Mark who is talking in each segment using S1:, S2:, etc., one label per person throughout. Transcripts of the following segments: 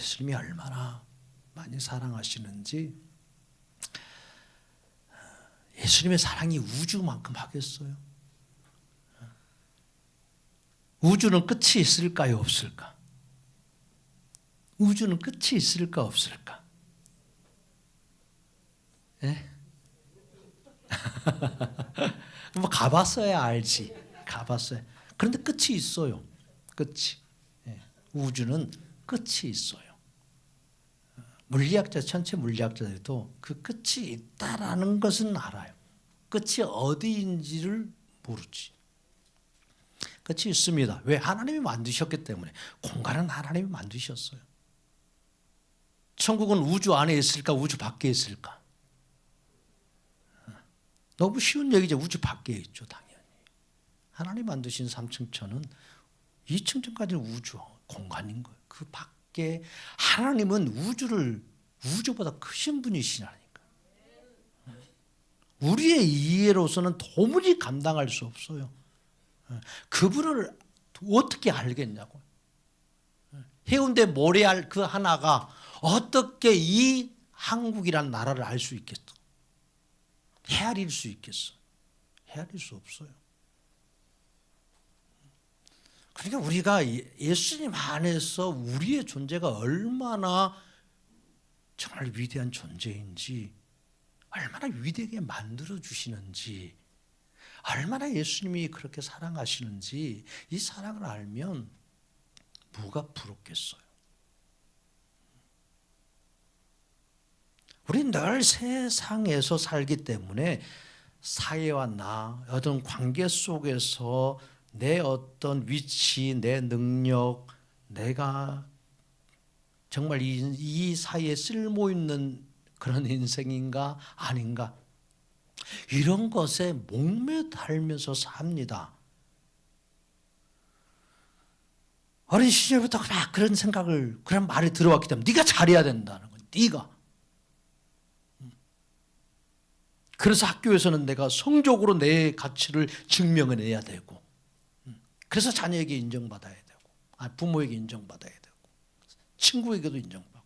S1: 예수님이 얼마나 많이 사랑하시는지, 예수님의 사랑이 우주만큼 하겠어요? 우주는 끝이 있을까요, 없을까? 우주는 끝이 있을까, 없을까? 예? 뭐 가봤어야 알지. 가봤어야. 그런데 끝이 있어요. 끝이. 예. 우주는 끝이 있어요. 물리학자, 전체 물리학자들도 그 끝이 있다라는 것은 알아요. 끝이 어디인지를 모르지. 끝이 있습니다. 왜? 하나님이 만드셨기 때문에. 공간은 하나님이 만드셨어요. 천국은 우주 안에 있을까, 우주 밖에 있을까? 너무 쉬운 얘기죠. 우주 밖에 있죠, 당연히. 하나님 만드신 3층 천은 2층 천까지는 우주, 공간인 거예요. 그 밖에 하나님은 우주보다 크신 분이시라니까. 우리의 이해로서는 도무지 감당할 수 없어요. 그분을 어떻게 알겠냐고요. 해운대 모래알 그 하나가 어떻게 이 한국이라는 나라를 알 수 있겠어? 헤아릴 수 있겠어? 헤아릴 수 없어요. 그러니까 우리가 예수님 안에서 우리의 존재가 얼마나 정말 위대한 존재인지, 얼마나 위대하게 만들어주시는지, 얼마나 예수님이 그렇게 사랑하시는지, 이 사랑을 알면 뭐가 부럽겠어요? 우리는 늘 세상에서 살기 때문에 사회와 나, 어떤 관계 속에서 내 어떤 위치, 내 능력, 내가 정말 이 사회에 쓸모있는 그런 인생인가 아닌가, 이런 것에 목매달면서 삽니다. 어린 시절부터 막 그런 생각을, 그런 말이 들어왔기 때문에 네가 잘해야 된다는 거예요. 네가. 그래서 학교에서는 내가 성적으로 내 가치를 증명해내야 되고, 그래서 자녀에게 인정받아야 되고, 부모에게 인정받아야 되고, 친구에게도 인정받고.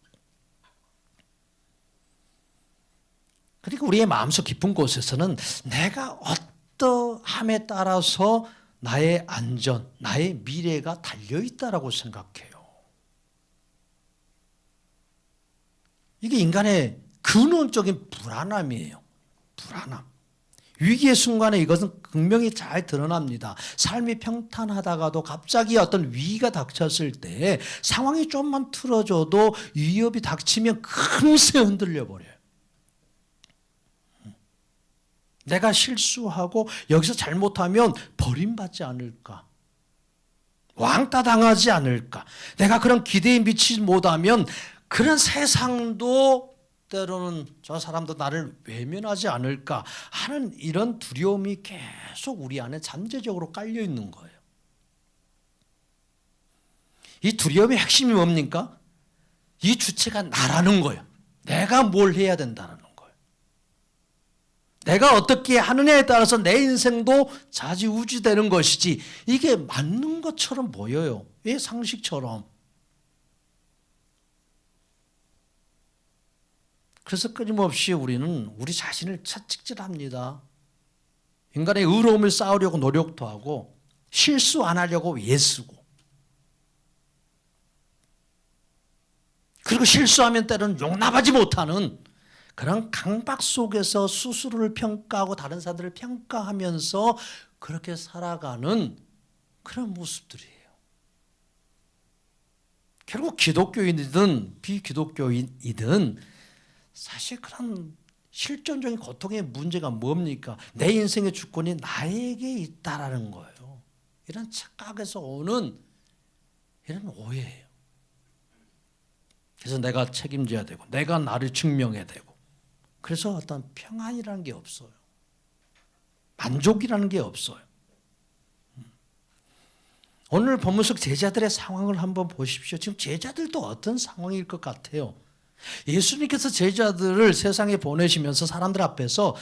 S1: 그러니까 우리의 마음속 깊은 곳에서는 내가 어떠함에 따라서 나의 안전, 나의 미래가 달려있다라고 생각해요. 이게 인간의 근원적인 불안함이에요. 불안함. 위기의 순간에 이것은 분명히 잘 드러납니다. 삶이 평탄하다가도 갑자기 어떤 위기가 닥쳤을 때 상황이 좀만 틀어져도 위협이 닥치면 금세 흔들려 버려요. 내가 실수하고 여기서 잘못하면 버림받지 않을까? 왕따 당하지 않을까? 내가 그런 기대에 미치지 못하면 그런 세상도 때로는 저 사람도 나를 외면하지 않을까 하는 이런 두려움이 계속 우리 안에 잠재적으로 깔려 있는 거예요. 이 두려움의 핵심이 뭡니까? 이 주체가 나라는 거예요. 내가 뭘 해야 된다는 거예요. 내가 어떻게 하느냐에 따라서 내 인생도 좌지우지되는 것이지, 이게 맞는 것처럼 보여요. 왜? 상식처럼. 그래서 끊임없이 우리는 우리 자신을 채찍질합니다. 인간의 의로움을 쌓으려고 노력도 하고, 실수 안 하려고 애쓰고, 그리고 실수하면 때로는 용납하지 못하는 그런 강박 속에서 스스로를 평가하고 다른 사람들을 평가하면서 그렇게 살아가는 그런 모습들이에요. 결국 기독교인이든 비기독교인이든 사실 그런 실존적인 고통의 문제가 뭡니까? 내 인생의 주권이 나에게 있다라는 거예요. 이런 착각에서 오는 이런 오해예요. 그래서 내가 책임져야 되고, 내가 나를 증명해야 되고, 그래서 어떤 평안이라는 게 없어요. 만족이라는 게 없어요. 오늘 본문 속 제자들의 상황을 한번 보십시오. 지금 제자들도 어떤 상황일 것 같아요? 예수님께서 제자들을 세상에 보내시면서 사람들 앞에서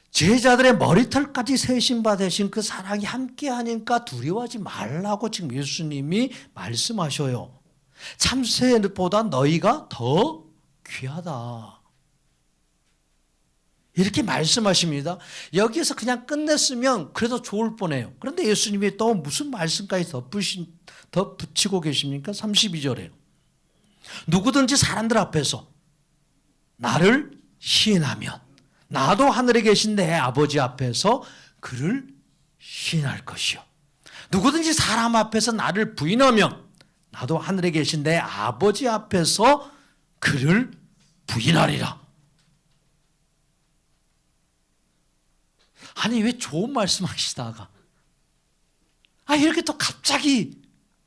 S1: 제자들의 머리털까지 세신바 되신 그 사랑이 함께하니까 두려워하지 말라고 지금 예수님이 말씀하셔요. 참새보다 너희가 더 귀하다. 이렇게 말씀하십니다. 여기에서 그냥 끝냈으면 그래도 좋을 뻔해요. 그런데 예수님이 또 무슨 말씀까지 덧붙이고 계십니까? 32절에요. 누구든지 사람들 앞에서 나를 시인하면 나도 하늘에 계신 내 아버지 앞에서 그를 시인할 것이요. 누구든지 사람 앞에서 나를 부인하면 나도 하늘에 계신 내 아버지 앞에서 그를 부인하리라. 아니 왜 좋은 말씀 하시다가 이렇게 또 갑자기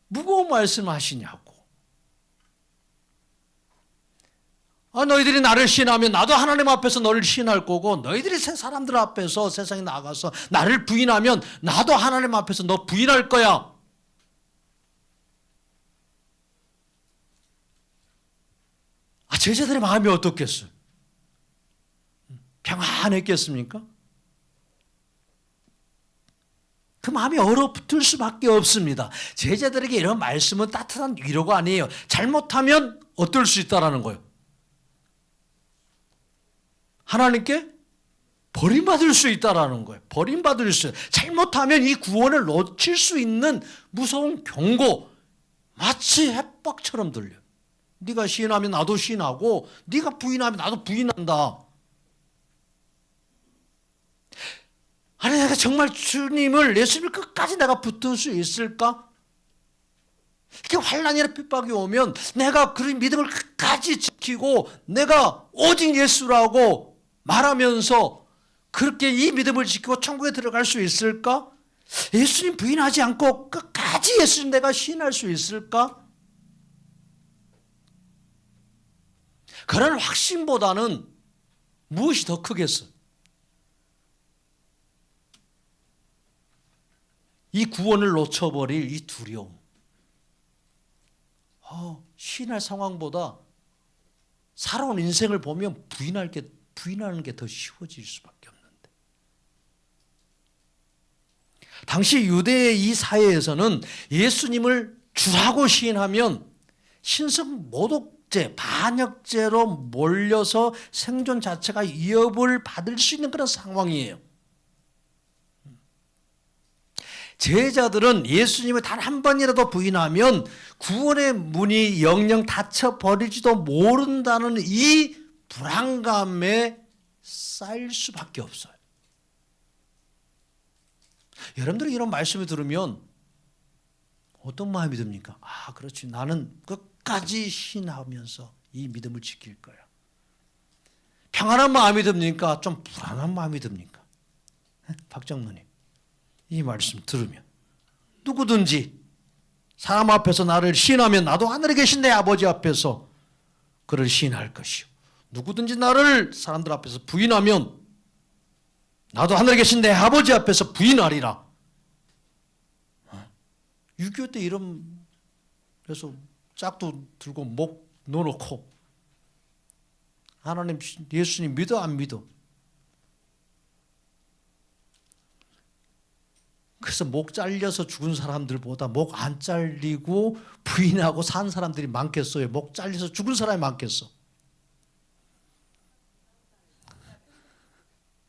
S1: 무거운 말씀 하시냐고. 너희들이 나를 시인하면 나도 하나님 앞에서 너를 시인할 거고, 너희들이 사람들 앞에서 세상에 나가서 나를 부인하면 나도 하나님 앞에서 너 부인할 거야. 제자들의 마음이 어떻겠어요? 평안했겠습니까? 그 마음이 얼어붙을 수밖에 없습니다. 제자들에게 이런 말씀은 따뜻한 위로가 아니에요. 잘못하면 어떨 수 있다라는 거예요. 하나님께 버림받을 수 있다라는 거예요. 버림받을 수 있어요. 잘못하면 이 구원을 놓칠 수 있는 무서운 경고, 마치 협박처럼 들려요. 네가 시인하면 나도 시인하고 네가 부인하면 나도 부인한다. 아니 내가 정말 예수님을 끝까지 내가 붙들 수 있을까? 이렇게 환난이나 핍박이 오면 내가 그 믿음을 끝까지 지키고 내가 오직 예수라고 말하면서 그렇게 이 믿음을 지키고 천국에 들어갈 수 있을까? 예수님 부인하지 않고 끝까지 예수님 내가 시인할 수 있을까? 그런 확신보다는 무엇이 더 크겠어? 이 구원을 놓쳐버릴 이 두려움. 시인할 상황보다 살아온 인생을 보면 부인하는 게 더 쉬워질 수밖에 없는데. 당시 유대의 이 사회에서는 예수님을 주라고 시인하면 신성 모독죄, 반역죄로 몰려서 생존 자체가 위협을 받을 수 있는 그런 상황이에요. 제자들은 예수님을 단 한 번이라도 부인하면 구원의 문이 영영 닫혀버릴지도 모른다는 이 불안감에 쌓일 수밖에 없어요. 여러분들이 이런 말씀을 들으면 어떤 마음이 듭니까? 그렇지. 나는 끝까지 신하면서 이 믿음을 지킬 거야. 평안한 마음이 듭니까? 좀 불안한 마음이 듭니까? 박정노님, 이 말씀 들으면 누구든지 사람 앞에서 나를 시인하면 나도 하늘에 계신 내 아버지 앞에서 그를 시인할 것이요. 누구든지 나를 사람들 앞에서 부인하면 나도 하늘에 계신 내 아버지 앞에서 부인하리라. 6.25 때 이런, 그래서 짝도 들고 목 놓놓고 하나님 예수님 믿어 안 믿어? 그래서 목 잘려서 죽은 사람들보다 목 안 잘리고 부인하고 산 사람들이 많겠어요? 목 잘려서 죽은 사람이 많겠어?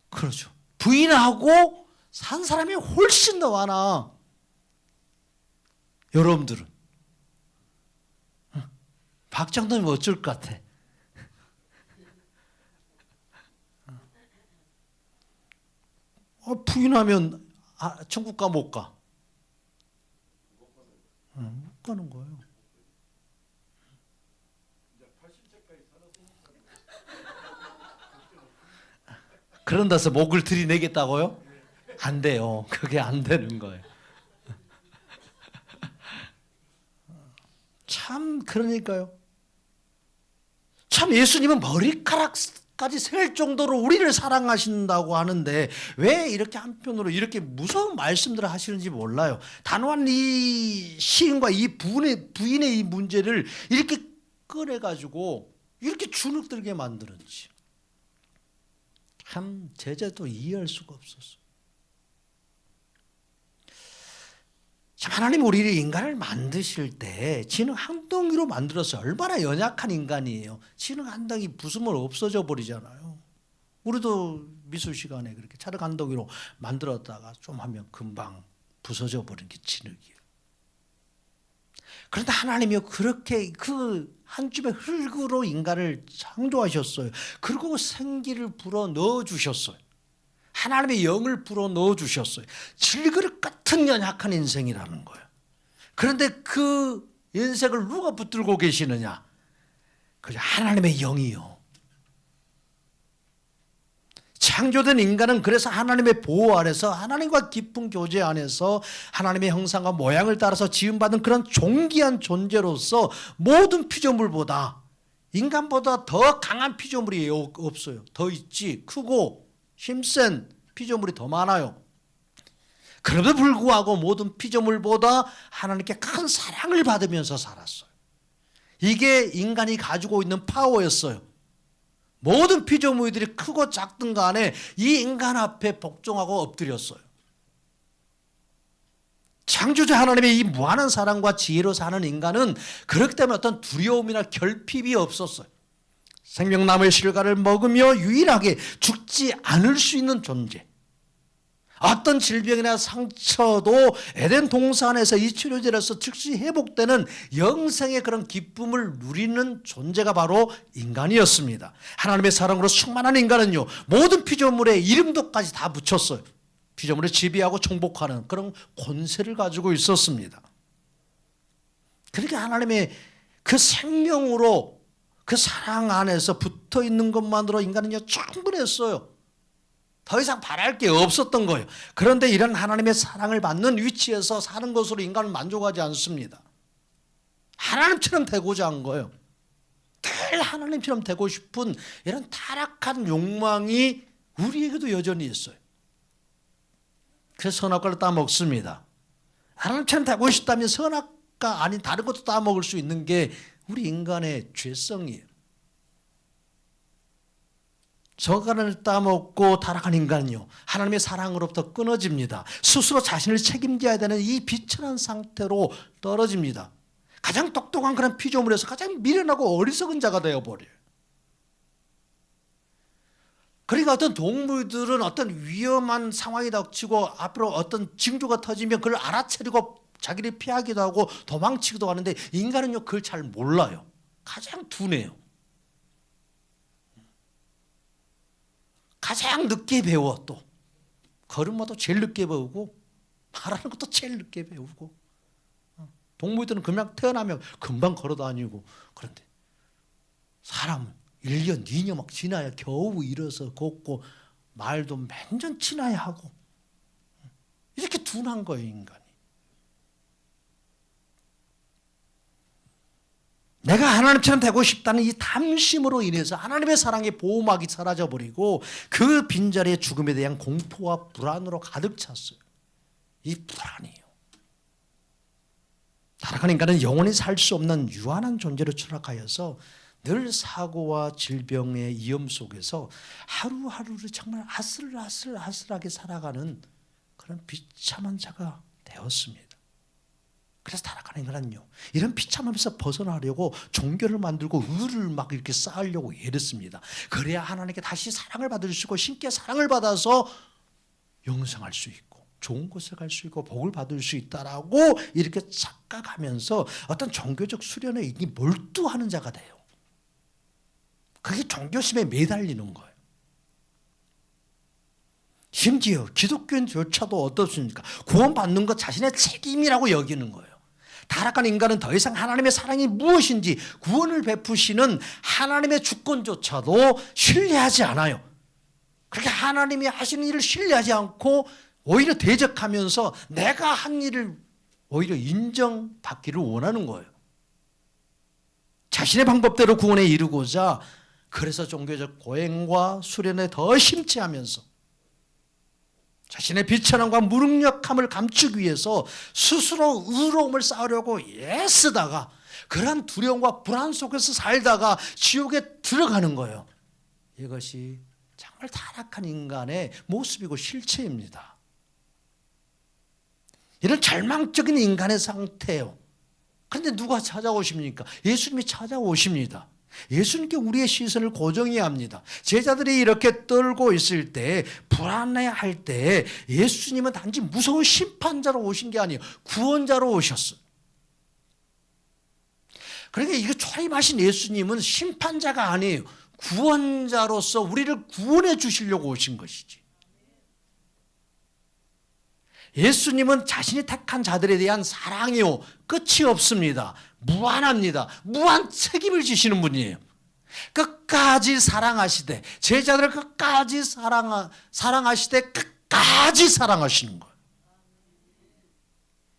S1: 그렇죠. 부인하고 산 사람이 훨씬 더 많아. 여러분들은 박장동이 어쩔 것 같아? 부인하면 천국 가 못 가? 못 가는 거예요. 그런다서 목을 들이내겠다고요? 안 돼요. 그게 안 되는 거예요. 참 그러니까요. 참 예수님은 머리카락까지 셀 정도로 우리를 사랑하신다고 하는데 왜 이렇게 한편으로 이렇게 무서운 말씀들을 하시는지 몰라요. 단호한 이 시인과 이 부인의 이 문제를 이렇게 꺼내가지고 이렇게 주눅들게 만드는지 참 제자도 이해할 수가 없었어. 참 하나님이 우리를 인간을 만드실 때 지능 한 덩이로 만들었어요. 얼마나 연약한 인간이에요. 지능 한 덩이 부수면 없어져 버리잖아요. 우리도 미술 시간에 그렇게 찰흙 한 덩이로 만들었다가 좀 하면 금방 부서져 버리는 게 지능이에요. 그런데 하나님이 그렇게 그 한 줌의 흙으로 인간을 창조하셨어요. 그리고 생기를 불어 넣어 주셨어요. 하나님의 영을 불어 넣어 주셨어요. 질그릇 같은 연약한 인생이라는 거예요. 그런데 그 인생을 누가 붙들고 계시느냐? 그저 하나님의 영이요. 창조된 인간은 그래서 하나님의 보호 아래서 하나님과 깊은 교제 안에서 하나님의 형상과 모양을 따라서 지음받은 그런 존귀한 존재로서 모든 피조물보다 인간보다 더 강한 피조물이 없어요. 더 있지. 크고 힘센 피조물이 더 많아요. 그럼에도 불구하고 모든 피조물보다 하나님께 큰 사랑을 받으면서 살았어요. 이게 인간이 가지고 있는 파워였어요. 모든 피조물들이 크고 작든 간에 이 인간 앞에 복종하고 엎드렸어요. 창조자 하나님의 이 무한한 사랑과 지혜로 사는 인간은 그렇기 때문에 어떤 두려움이나 결핍이 없었어요. 생명나무의 실과를 먹으며 유일하게 죽지 않을 수 있는 존재. 어떤 질병이나 상처도 에덴 동산에서 이 치료제로서 즉시 회복되는 영생의 그런 기쁨을 누리는 존재가 바로 인간이었습니다. 하나님의 사랑으로 충만한 인간은요, 모든 피조물의 이름도까지 다 붙였어요. 피조물을 지배하고 정복하는 그런 권세를 가지고 있었습니다. 그러니까 하나님의 그 생명으로 그 사랑 안에서 붙어 있는 것만으로 인간은요 충분했어요. 더 이상 바랄 게 없었던 거예요. 그런데 이런 하나님의 사랑을 받는 위치에서 사는 것으로 인간은 만족하지 않습니다. 하나님처럼 되고자 한 거예요. 늘 하나님처럼 되고 싶은 이런 타락한 욕망이 우리에게도 여전히 있어요. 그래서 선악과를 따먹습니다. 하나님처럼 되고 싶다면 선악과 아닌 다른 것도 따먹을 수 있는 게 우리 인간의 죄성이에요. 선악과를 따먹고 타락한 인간은요, 하나님의 사랑으로부터 끊어집니다. 스스로 자신을 책임져야 되는 이 비천한 상태로 떨어집니다. 가장 똑똑한 그런 피조물에서 가장 미련하고 어리석은 자가 되어버려요. 그러니까 어떤 동물들은 어떤 위험한 상황이 닥치고 앞으로 어떤 징조가 터지면 그걸 알아차리고 자기를 피하기도 하고 도망치기도 하는데 인간은요 그걸 잘 몰라요. 가장 둔해요. 가장 늦게 배워. 또 걸음마도 제일 늦게 배우고 말하는 것도 제일 늦게 배우고. 동물들은 그냥 태어나면 금방 걸어다니고. 그런데 사람은 1년, 2년 막 지나야 겨우 일어서 걷고 말도 몇 년 지나야 하고. 이렇게 둔한 거예요, 인간이. 내가 하나님처럼 되고 싶다는 이 탐심으로 인해서 하나님의 사랑의 보호막이 사라져버리고 그 빈자리에 죽음에 대한 공포와 불안으로 가득 찼어요. 이 불안이에요. 타락한 인간은 영원히 살 수 없는 유한한 존재로 추락하여서 늘 사고와 질병의 위험 속에서 하루하루를 정말 아슬아슬하게 살아가는 그런 비참한 자가 되었습니다. 그래서 타락한 인간은요, 이런 비참함에서 벗어나려고 종교를 만들고 의를 막 이렇게 쌓으려고 애렸습니다. 그래야 하나님께 다시 사랑을 받을 수 있고 신께 사랑을 받아서 영생할 수 있고 좋은 곳에 갈 수 있고 복을 받을 수 있다라고 이렇게 착각하면서 어떤 종교적 수련에 이미 몰두하는 자가 돼요. 그게 종교심에 매달리는 거예요. 심지어 기독교인조차도 어떻습니까? 구원받는 것 자신의 책임이라고 여기는 거예요. 타락한 인간은 더 이상 하나님의 사랑이 무엇인지 구원을 베푸시는 하나님의 주권조차도 신뢰하지 않아요. 그렇게 하나님이 하시는 일을 신뢰하지 않고 오히려 대적하면서 내가 한 일을 오히려 인정받기를 원하는 거예요. 자신의 방법대로 구원에 이르고자 그래서 종교적 고행과 수련에 더 심취하면서 자신의 비천함과 무능력함을 감추기 위해서 스스로 의로움을 쌓으려고 애쓰다가 그런 두려움과 불안 속에서 살다가 지옥에 들어가는 거예요. 이것이 정말 타락한 인간의 모습이고 실체입니다. 이런 절망적인 인간의 상태예요. 그런데 누가 찾아오십니까? 예수님이 찾아오십니다. 예수님께 우리의 시선을 고정해야 합니다. 제자들이 이렇게 떨고 있을 때, 불안해할 때 예수님은 단지 무서운 심판자로 오신 게 아니에요. 구원자로 오셨어요. 그러니까 이거 초림하신 예수님은 심판자가 아니에요. 구원자로서 우리를 구원해 주시려고 오신 것이지. 예수님은 자신이 택한 자들에 대한 사랑이요, 끝이 없습니다. 무한합니다. 무한 책임을 지시는 분이에요. 끝까지 사랑하시되, 제자들을 끝까지 사랑하시되 끝까지 사랑하시는 거예요.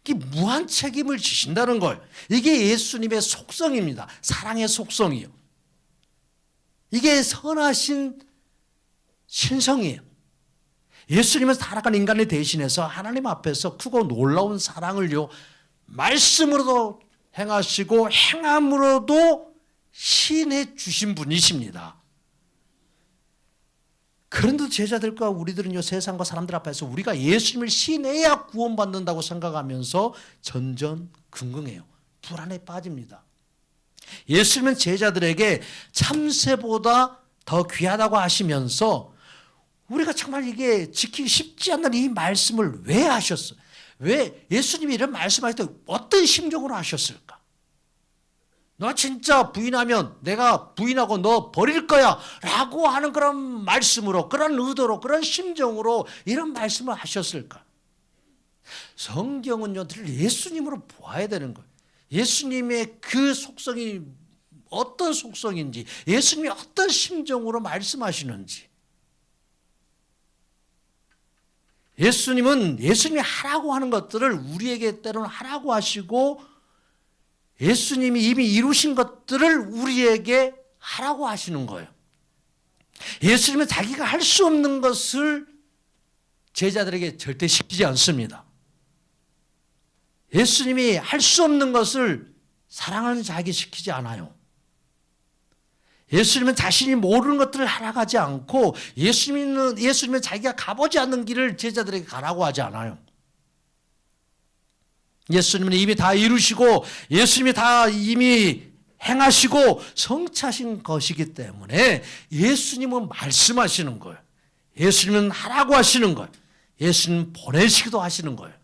S1: 이게 무한 책임을 지신다는 거예요. 이게 예수님의 속성입니다. 사랑의 속성이요. 이게 선하신 신성이에요. 예수님은 살아간 인간을 대신해서 하나님 앞에서 크고 놀라운 사랑을요, 말씀으로도 행하시고 행함으로도 시인해 주신 분이십니다. 그런데 제자들과 우리들은요, 세상과 사람들 앞에서 우리가 예수님을 시인해야 구원받는다고 생각하면서 전전긍긍해요. 불안에 빠집니다. 예수님은 제자들에게 참새보다 더 귀하다고 하시면서 우리가 정말 이게 지키기 쉽지 않는 이 말씀을 왜 하셨어요? 왜 예수님이 이런 말씀하실 때 어떤 심정으로 하셨을까? 너 진짜 부인하면 내가 부인하고 너 버릴 거야 라고 하는 그런 말씀으로, 그런 의도로, 그런 심정으로 이런 말씀을 하셨을까? 성경은요, 늘 예수님으로 보아야 되는 거예요. 예수님의 그 속성이 어떤 속성인지, 예수님이 어떤 심정으로 말씀하시는지. 예수님이 하라고 하는 것들을 우리에게 때로는 하라고 하시고, 예수님이 이미 이루신 것들을 우리에게 하라고 하시는 거예요. 예수님은 자기가 할 수 없는 것을 제자들에게 절대 시키지 않습니다. 예수님이 할 수 없는 것을 사랑하는 자에게 시키지 않아요. 예수님은 자신이 모르는 것들을 하라고 하지 않고, 예수님은 자기가 가보지 않는 길을 제자들에게 가라고 하지 않아요. 예수님은 이미 다 이루시고, 예수님이 다 이미 행하시고 성취하신 것이기 때문에 예수님은 말씀하시는 거예요. 예수님은 하라고 하시는 거예요. 예수님은 보내시기도 하시는 거예요.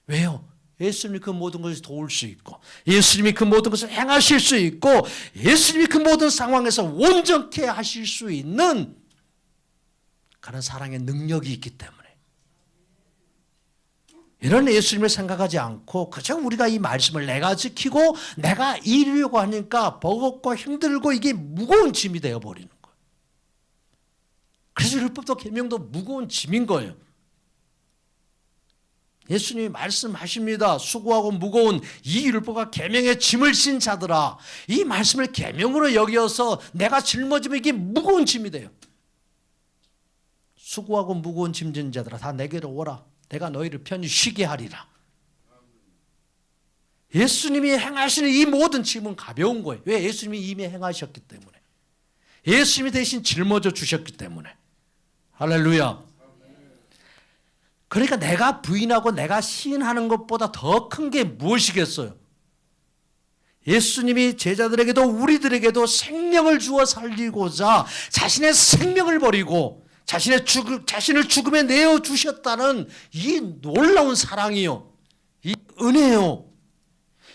S1: 왜요? 예수님이 그 모든 것을 도울 수 있고, 예수님이 그 모든 것을 행하실 수 있고, 예수님이 그 모든 상황에서 온전케 하실 수 있는 그런 사랑의 능력이 있기 때문에, 이런 예수님을 생각하지 않고 그저 우리가 이 말씀을 내가 지키고 내가 이루려고 하니까 버겁고 힘들고 이게 무거운 짐이 되어버리는 거예요. 그래서 율법도 계명도 무거운 짐인 거예요. 예수님이 말씀하십니다. 수고하고 무거운 이 율법과 계명의 짐을 진 자들아, 이 말씀을 계명으로 여겨서 내가 짊어지면 이게 무거운 짐이 돼요. 수고하고 무거운 짐진 자들아 다 내게로 오라. 내가 너희를 편히 쉬게 하리라. 예수님이 행하시는 이 모든 짐은 가벼운 거예요. 왜? 예수님이 이미 행하셨기 때문에. 예수님이 대신 짊어져 주셨기 때문에. 할렐루야. 그러니까 내가 부인하고 내가 시인하는 것보다 더 큰 게 무엇이겠어요? 예수님이 제자들에게도 우리들에게도 생명을 주어 살리고자 자신의 생명을 버리고 자신을 죽음에 내어주셨다는 이 놀라운 사랑이요, 이 은혜요.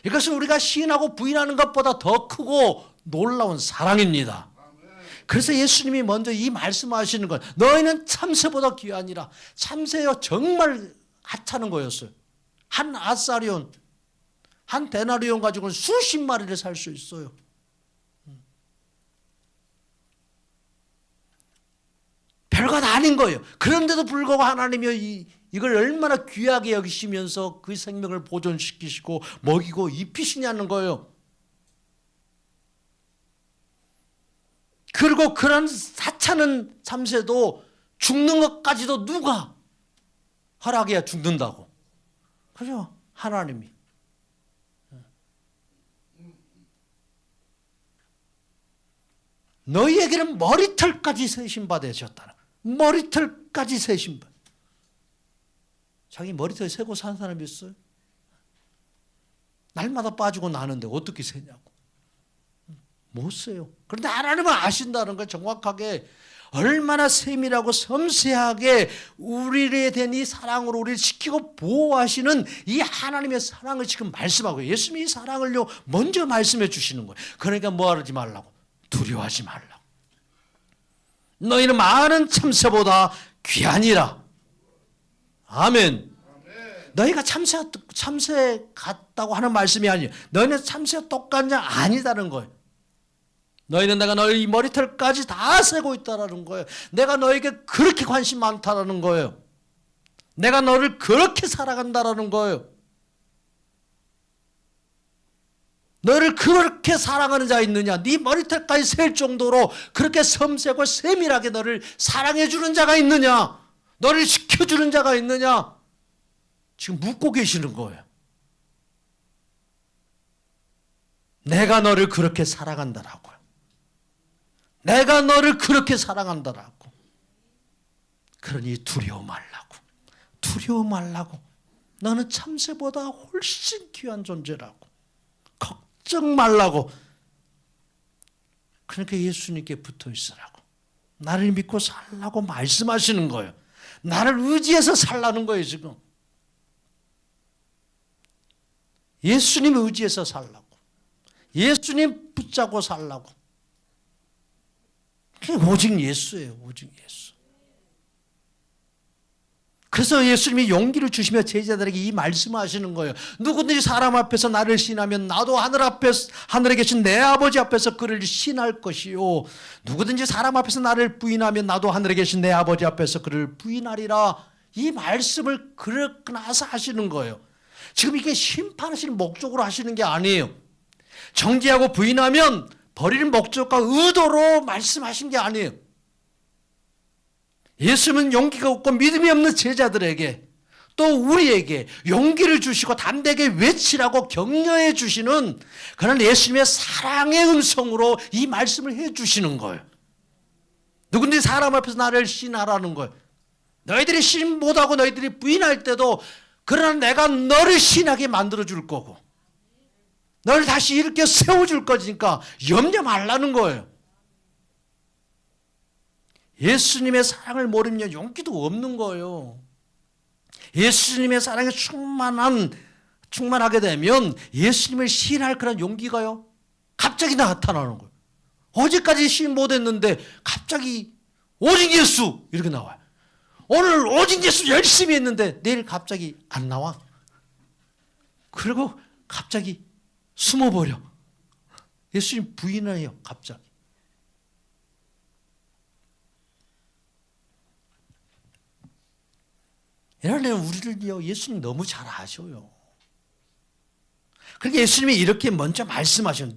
S1: 이것은 우리가 시인하고 부인하는 것보다 더 크고 놀라운 사랑입니다. 그래서 예수님이 먼저 이 말씀하시는 것, 너희는 참새보다 귀하니라. 참새요, 정말 하찮은 거였어요. 한 아사리온, 한 데나리온 가지고는 수십 마리를 살 수 있어요. 별것 아닌 거예요. 그런데도 불구하고 하나님이 이걸 얼마나 귀하게 여기시면서 그 생명을 보존시키시고 먹이고 입히시냐는 거예요. 그리고 그런 하찮은 참새도 죽는 것까지도 누가 허락해야 죽는다고? 그죠? 하나님이. 너희에게는 머리털까지 세신 바 되셨다는, 머리털까지 세신 바. 자기 머리털 세고 사는 사람이 있어요? 날마다 빠지고 나는데 어떻게 세냐고. 못 세요. 그런데 하나님은 아신다는 걸 정확하게, 얼마나 세밀하고 섬세하게 우리에 대한 이 사랑으로 우리를 지키고 보호하시는 이 하나님의 사랑을 지금 말씀하고, 예수님이 이 사랑을요 먼저 말씀해 주시는 거예요. 그러니까 뭐 하지 말라고? 두려워하지 말라고. 너희는 많은 참새보다 귀하니라. 아멘. 너희가 참새 같다고 하는 말씀이 아니에요. 너희는 참새와 똑같냐? 아니다는 거예요. 너희는 내가 너희 머리털까지 다 세고 있다라는 거예요. 내가 너에게 그렇게 관심 많다라는 거예요. 내가 너를 그렇게 사랑한다라는 거예요. 너를 그렇게 사랑하는 자가 있느냐? 네 머리털까지 셀 정도로 그렇게 섬세고 세밀하게 너를 사랑해 주는 자가 있느냐? 너를 지켜주는 자가 있느냐? 지금 묻고 계시는 거예요. 내가 너를 그렇게 사랑한다라고요. 내가 너를 그렇게 사랑한다라고. 그러니 두려워 말라고. 두려워 말라고. 너는 참새보다 훨씬 귀한 존재라고. 걱정 말라고. 그러니까 예수님께 붙어 있으라고. 나를 믿고 살라고 말씀하시는 거예요. 나를 의지해서 살라는 거예요 지금. 예수님 의지해서 살라고. 예수님 붙잡고 살라고. 오직 예수예요. 오직 예수. 그래서 예수님이 용기를 주시며 제자들에게 이 말씀을 하시는 거예요. 누구든지 사람 앞에서 나를 신하면 나도 하늘에 계신 내 아버지 앞에서 그를 신할 것이요. 누구든지 사람 앞에서 나를 부인하면 나도 하늘에 계신 내 아버지 앞에서 그를 부인하리라. 이 말씀을 그러고 나서 하시는 거예요. 지금 이게 심판하시는 목적으로 하시는 게 아니에요. 정죄하고 부인하면 버리는 목적과 의도로 말씀하신 게 아니에요. 예수님은 용기가 없고 믿음이 없는 제자들에게 또 우리에게 용기를 주시고 담대하게 외치라고 격려해 주시는 그런 예수님의 사랑의 음성으로 이 말씀을 해 주시는 거예요. 누군지 사람 앞에서 나를 신하라는 거예요. 너희들이 신 못하고 너희들이 부인할 때도 그러나 내가 너를 신하게 만들어 줄 거고 너를 다시 일으켜 세워줄 거니까 염려 말라는 거예요. 예수님의 사랑을 모르면 용기도 없는 거예요. 예수님의 사랑에 충만하게 되면 예수님을 신할 그런 용기가요 갑자기 나타나는 거예요. 어제까지 신 못했는데 갑자기 오직 예수 이렇게 나와요. 오늘 오직 예수 열심히 했는데 내일 갑자기 안 나와. 그리고 갑자기 숨어버려. 예수님 부인을 해요. 갑자기. 이러면 우리를요 예수님 너무 잘 아셔요. 그러니까 예수님이 이렇게 먼저 말씀하셔요.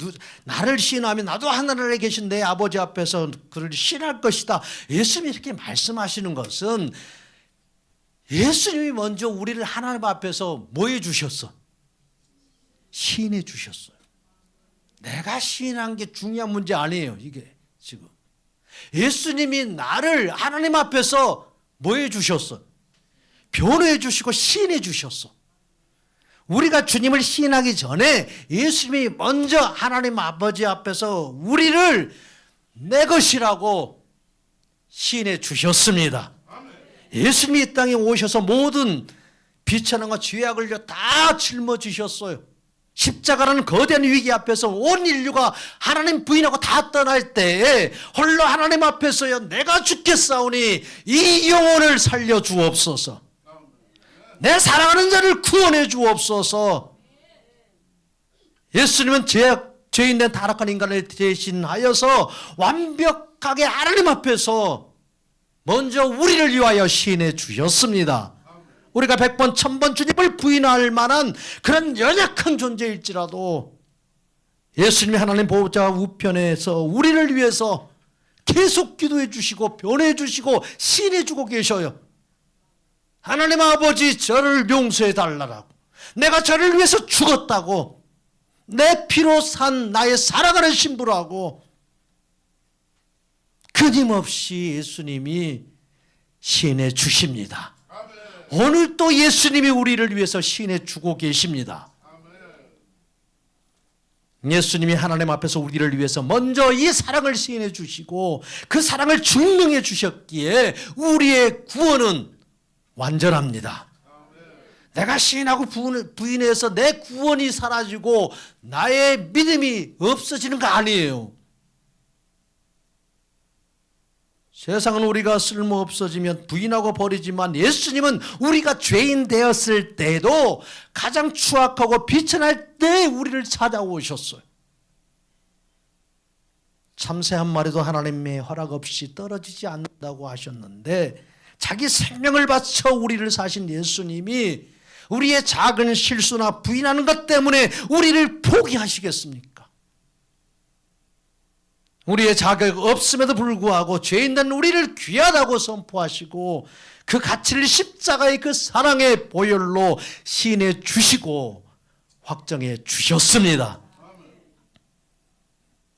S1: 나를 신하면 나도 하늘에 계신 내 아버지 앞에서 그를 신할 것이다. 예수님이 이렇게 말씀하시는 것은 예수님이 먼저 우리를 하나님 앞에서 뭐 해주셨어? 시인해 주셨어요. 내가 시인한 게 중요한 문제 아니에요. 이게 지금 예수님이 나를 하나님 앞에서 뭐 해주셨어? 변호해 주시고 시인해 주셨어. 우리가 주님을 시인하기 전에 예수님이 먼저 하나님 아버지 앞에서 우리를 내 것이라고 시인해 주셨습니다. 예수님이 이 땅에 오셔서 모든 비천함과 죄악을 다 짊어지셨어요. 십자가라는 거대한 위기 앞에서 온 인류가 하나님 부인하고 다 떠날 때에 홀로 하나님 앞에서요 내가 죽겠사오니 이 영혼을 살려 주옵소서. 내 사랑하는 자를 구원해 주옵소서. 예수님은 죄인된 타락한 인간을 대신하여서 완벽하게 하나님 앞에서 먼저 우리를 위하여 시인해 주셨습니다. 우리가 100번 1000번 주님을 부인할 만한 그런 연약한 존재일지라도 예수님이 하나님 보호자 우편에서 우리를 위해서 계속 기도해 주시고 변해 주시고 시인해 주고 계셔요. 하나님 아버지 저를 용서해 달라고, 내가 저를 위해서 죽었다고, 내 피로 산 나의 사랑하는 신부라고 끊임없이 예수님이 시인해 주십니다. 오늘 또 예수님이 우리를 위해서 시인해 주고 계십니다. 예수님이 하나님 앞에서 우리를 위해서 먼저 이 사랑을 시인해 주시고 그 사랑을 증명해 주셨기에 우리의 구원은 완전합니다. 내가 시인하고 부인해서 내 구원이 사라지고 나의 믿음이 없어지는 거 아니에요. 세상은 우리가 쓸모없어지면 부인하고 버리지만 예수님은 우리가 죄인 되었을 때도 가장 추악하고 비천할 때 우리를 찾아오셨어요. 참새 한 마리도 하나님의 허락 없이 떨어지지 않는다고 하셨는데 자기 생명을 바쳐 우리를 사신 예수님이 우리의 작은 실수나 부인하는 것 때문에 우리를 포기하시겠습니까? 우리의 자격 없음에도 불구하고 죄인된 우리를 귀하다고 선포하시고 그 가치를 십자가의 그 사랑의 보혈로 시인해 주시고 확정해 주셨습니다.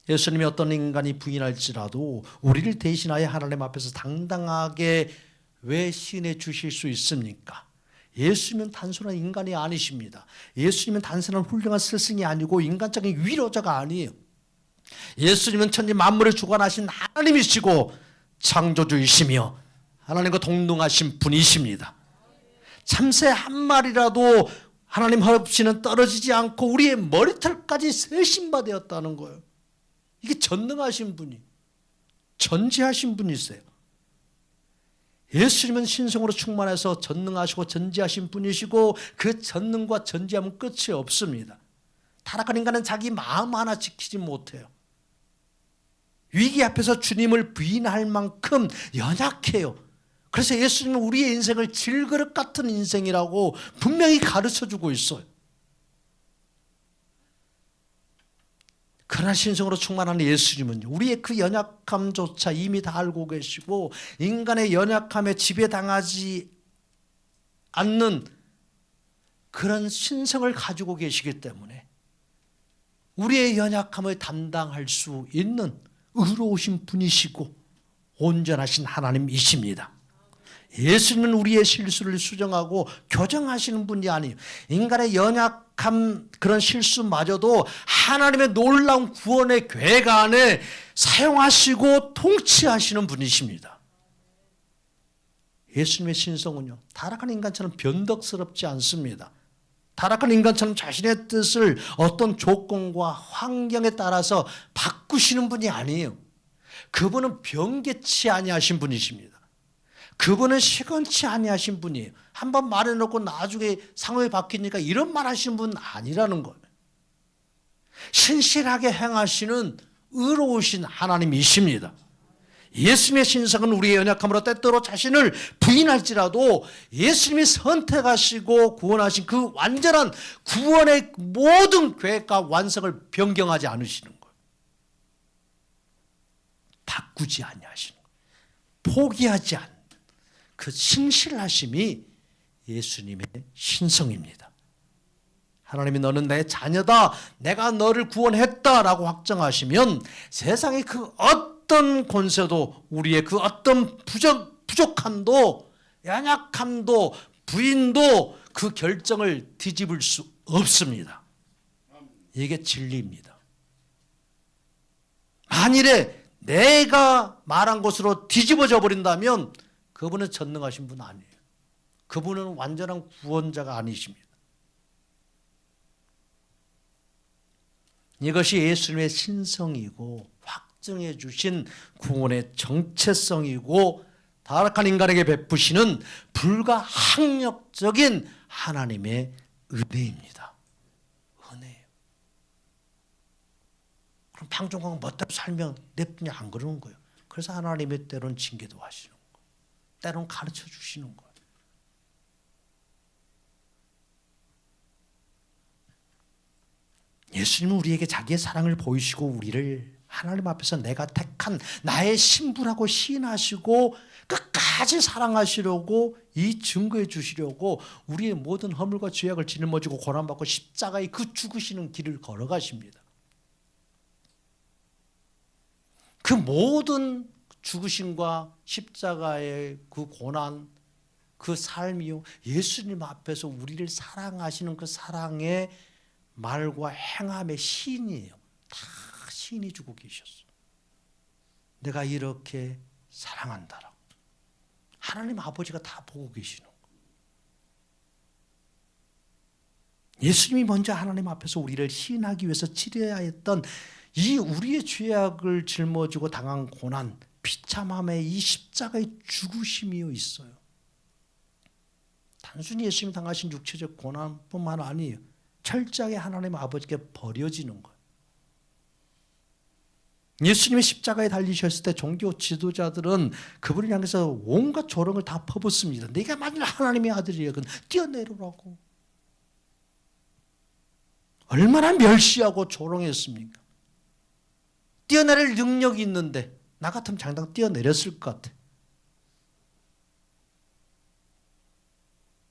S1: 예수님이 어떤 인간이 부인할지라도 우리를 대신하여 하나님 앞에서 당당하게 왜 시인해 주실 수 있습니까? 예수님은 단순한 인간이 아니십니다. 예수님은 단순한 훌륭한 스승이 아니고 인간적인 위로자가 아니에요. 예수님은 천지 만물을 주관하신 하나님이시고 창조주이시며 하나님과 동등하신 분이십니다. 참새 한 마리라도 하나님 없이는 떨어지지 않고 우리의 머리털까지 세신바되었다는 거예요. 이게 전능하신 분이, 전지하신 분이세요. 예수님은 신성으로 충만해서 전능하시고 전지하신 분이시고 그 전능과 전지함은 끝이 없습니다. 타락한 인간은 자기 마음 하나 지키지 못해요. 위기 앞에서 주님을 부인할 만큼 연약해요. 그래서 예수님은 우리의 인생을 질그릇 같은 인생이라고 분명히 가르쳐주고 있어요. 그러나 신성으로 충만한 예수님은 우리의 그 연약함조차 이미 다 알고 계시고 인간의 연약함에 지배당하지 않는 그런 신성을 가지고 계시기 때문에 우리의 연약함을 담당할 수 있는 의로우신 분이시고 온전하신 하나님이십니다. 예수님은 우리의 실수를 수정하고 교정하시는 분이 아니에요. 인간의 연약함 그런 실수마저도 하나님의 놀라운 구원의 계획 안에 사용하시고 통치하시는 분이십니다. 예수님의 신성은요, 타락한 인간처럼 변덕스럽지 않습니다. 타락한 인간처럼 자신의 뜻을 어떤 조건과 환경에 따라서 바꾸시는 분이 아니에요. 그분은 변개치 아니하신 분이십니다. 그분은 시건치 아니하신 분이에요. 한번 말해놓고 나중에 상황이 바뀌니까 이런 말 하신 분 아니라는 거예요. 신실하게 행하시는 의로우신 하나님이십니다. 예수님의 신성은 우리의 연약함으로 때때로 자신을 부인할지라도 예수님이 선택하시고 구원하신 그 완전한 구원의 모든 계획과 완성을 변경하지 않으시는 거예요. 바꾸지 아니하시는 거예요. 포기하지 않는 그 신실하심이 예수님의 신성입니다. 하나님이 너는 내 자녀다, 내가 너를 구원했다라고 확정하시면 세상의 그 어떤 권세도 우리의 그 어떤 부족함도 연약함도 부인도 그 결정을 뒤집을 수 없습니다. 이게 진리입니다. 만일에 내가 말한 것으로 뒤집어져 버린다면 그분은 전능하신 분 아니에요. 그분은 완전한 구원자가 아니십니다. 이것이 예수님의 신성이고 확정해 주신 구원의 정체성이고 타락한 인간에게 베푸시는 불가항력적인 하나님의 은혜입니다. 은혜예요. 그럼 방종하고 멋대로 살면 냅두냐 안 그러는 거예요. 그래서 하나님의 때로는 징계도 하시는 거예요. 때로는 가르쳐 주시는 거예요. 예수님은 우리에게 자기의 사랑을 보이시고 우리를 하나님 앞에서 내가 택한 나의 신부라고 시인하시고 끝까지 사랑하시려고 이 증거해 주시려고 우리의 모든 허물과 죄악을 짊어지고 고난받고 십자가의 그 죽으시는 길을 걸어가십니다. 그 모든 죽으심과 십자가의 그 고난 그 삶이요, 예수님 앞에서 우리를 사랑하시는 그 사랑의 말과 행함의 시인이에요. 다 시인이 주고 계셨어요. 내가 이렇게 사랑한다라고. 하나님 아버지가 다 보고 계시는 거예요. 예수님이 먼저 하나님 앞에서 우리를 시인하기 위해서 치러야 했던 이 우리의 죄악을 짊어지고 당한 고난, 비참함의 이 십자가의 죽으심이 있어요. 단순히 예수님이 당하신 육체적 고난뿐만 아니에요. 철저하게 하나님 아버지께 버려지는 거예요. 예수님이 십자가에 달리셨을 때 종교 지도자들은 그분을 향해서 온갖 조롱을 다 퍼붓습니다. 네가 만일 하나님의 아들이야, 그건 뛰어내려라고. 얼마나 멸시하고 조롱했습니까? 뛰어내릴 능력이 있는데 나 같으면 당장 뛰어내렸을 것 같아.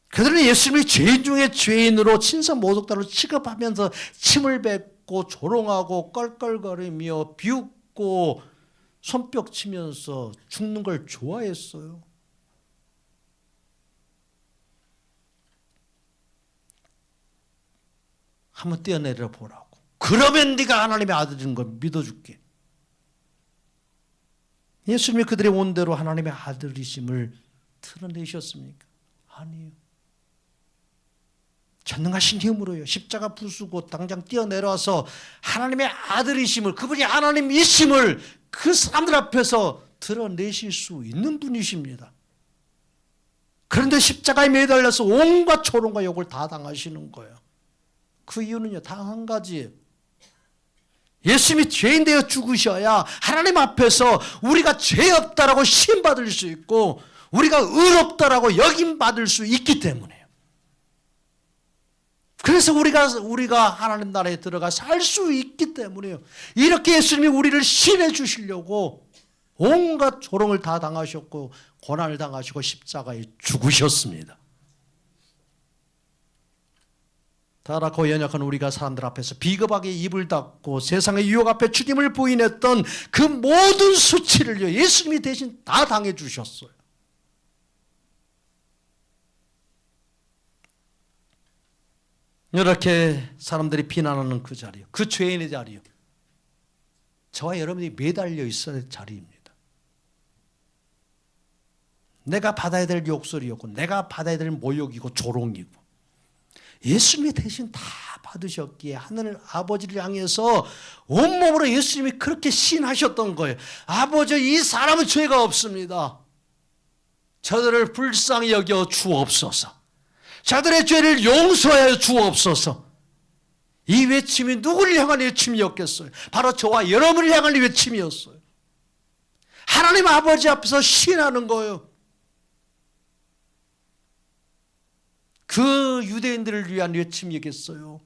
S1: 그들은 예수님이 죄인 중에 죄인으로 친선모독자로 취급하면서 침을 뱉고 조롱하고 껄껄거리며 비웃고 손뼉 치면서 죽는 걸 좋아했어요. 한번 뛰어내려 보라고. 그러면 네가 하나님의 아들인 걸 믿어줄게. 예수님이 그들의 온대로 하나님의 아들이심을 드러내셨습니까? 아니요. 전능하신 힘으로요. 십자가 부수고 당장 뛰어내려와서 하나님의 아들이심을, 그분이 하나님이심을 그 사람들 앞에서 드러내실 수 있는 분이십니다. 그런데 십자가에 매달려서 온갖 조롱과 욕을 다 당하시는 거예요. 그 이유는요, 단 한 가지예요. 예수님이 죄인 되어 죽으셔야 하나님 앞에서 우리가 죄 없다라고 시인받을 수 있고 우리가 의롭다라고 여김받을 수 있기 때문에요. 그래서 우리가 하나님 나라에 들어가 살 수 있기 때문에요. 이렇게 예수님이 우리를 시인해 주시려고 온갖 조롱을 다 당하셨고 고난을 당하시고 십자가에 죽으셨습니다. 타락하고 연약한 우리가 사람들 앞에서 비겁하게 입을 닫고 세상의 유혹 앞에 주님을 부인했던 그 모든 수치를요, 예수님이 대신 다 당해 주셨어요. 이렇게 사람들이 비난하는 그 자리요, 그 죄인의 자리요, 저와 여러분이 매달려 있어야 할 자리입니다. 내가 받아야 될 욕설이었고 내가 받아야 될 모욕이고 조롱이고 예수님이 대신 다 받으셨기에 하늘 아버지를 향해서 온몸으로 예수님이 그렇게 시인하셨던 거예요. 아버지, 이 사람은 죄가 없습니다. 저들을 불쌍히 여겨 주옵소서. 저들의 죄를 용서하여 주옵소서. 이 외침이 누구를 향한 외침이었겠어요? 바로 저와 여러분을 향한 외침이었어요. 하나님 아버지 앞에서 시인하는 거예요. 그 유대인들을 위한 외침이겠어요?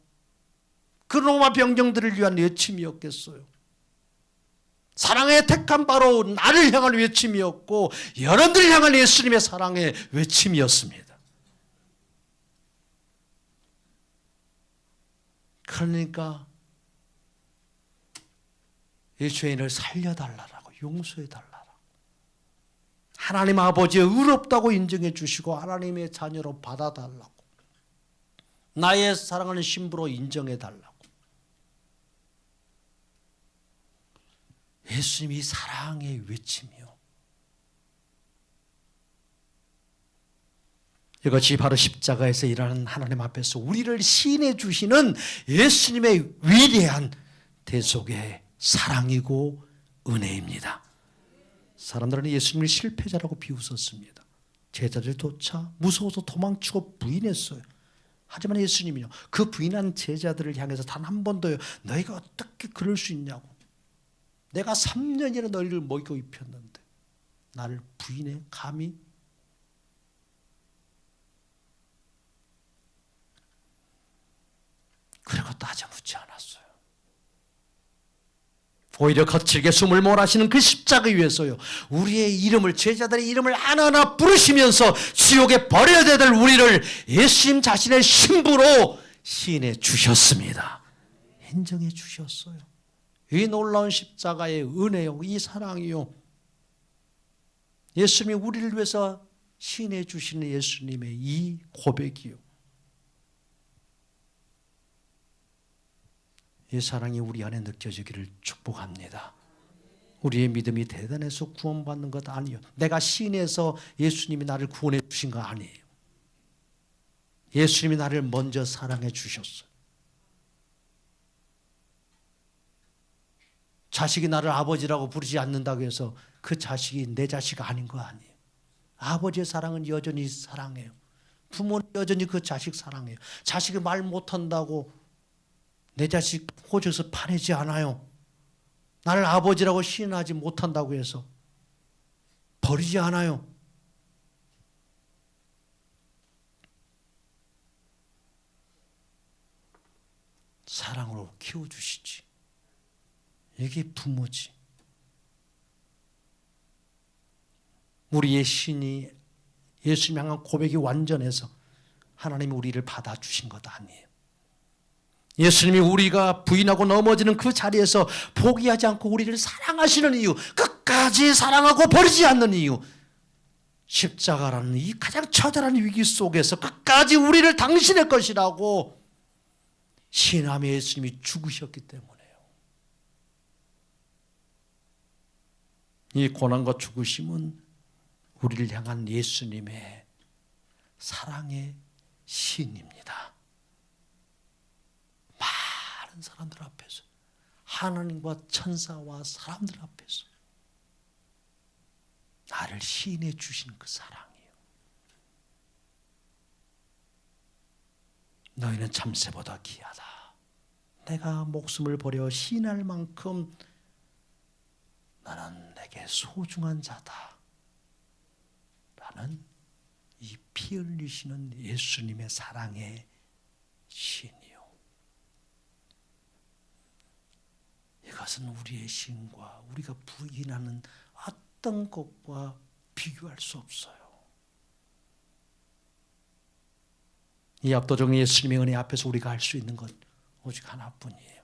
S1: 그 로마 병정들을 위한 외침이었겠어요? 사랑의 택한 바로 나를 향한 외침이었고 여러분들을 향한 예수님의 사랑의 외침이었습니다. 그러니까 이 죄인을 살려달라고, 용서해달라고, 하나님 아버지의 의롭다고 인정해 주시고 하나님의 자녀로 받아달라고, 나의 사랑하는 신부로 인정해 달라고. 예수님이 사랑의 외침이요. 이것이 바로 십자가에서 일하는 하나님 앞에서 우리를 시인해 주시는 예수님의 위대한 대속의 사랑이고 은혜입니다. 사람들은 예수님을 실패자라고 비웃었습니다. 제자들조차 무서워서 도망치고 부인했어요. 하지만 예수님이요, 그 부인한 제자들을 향해서 단 한 번도요, 너희가 어떻게 그럴 수 있냐고. 내가 3년이나 너희를 먹이고 입혔는데 나를 부인해 감히? 그리고 따져묻지 않았어요. 오히려 거칠게 숨을 몰아쉬는 그 십자가 위에서요, 우리의 이름을, 제자들의 이름을 하나하나 부르시면서 지옥에 버려야 될 우리를 예수님 자신의 신부로 시인해 주셨습니다. 인정해 주셨어요. 이 놀라운 십자가의 은혜요, 이 사랑이요, 예수님이 우리를 위해서 시인해 주시는 예수님의 이 고백이요. 이 사랑이 우리 안에 느껴지기를 축복합니다. 우리의 믿음이 대단해서 구원받는 것 아니에요. 내가 시인해서 예수님이 나를 구원해 주신 거 아니에요. 예수님이 나를 먼저 사랑해 주셨어요. 자식이 나를 아버지라고 부르지 않는다고 해서 그 자식이 내 자식 아닌 거 아니에요. 아버지의 사랑은 여전히 사랑해요. 부모는 여전히 그 자식 사랑해요. 자식이 말 못한다고 내 자식 호적에서 파내지 않아요. 나를 아버지라고 시인하지 못한다고 해서 버리지 않아요. 사랑으로 키워주시지. 이게 부모지. 우리의 신이 예수님 향한 고백이 완전해서 하나님이 우리를 받아주신 것 아니에요. 예수님이 우리가 부인하고 넘어지는 그 자리에서 포기하지 않고 우리를 사랑하시는 이유, 끝까지 사랑하고 버리지 않는 이유, 십자가라는 이 가장 처절한 위기 속에서 끝까지 우리를 당신의 것이라고 신함의 예수님이 죽으셨기 때문에요. 이 고난과 죽으심은 우리를 향한 예수님의 사랑의 시입니다. 많은 사람들 앞에서, 하나님과 천사와 사람들 앞에서 나를 시인해 주신 그 사랑이에요. 너희는 참새보다 귀하다. 내가 목숨을 버려 시인할 만큼 나는 내게 소중한 자다. 라는 이 피 흘리시는 예수님의 사랑의 시인이요. 이것은 우리의 시인과 우리가 부인하는 어떤 것과 비교할 수 없어요. 이 압도적인 예수님의 은혜 앞에서 우리가 할 수 있는 것 오직 하나뿐이에요.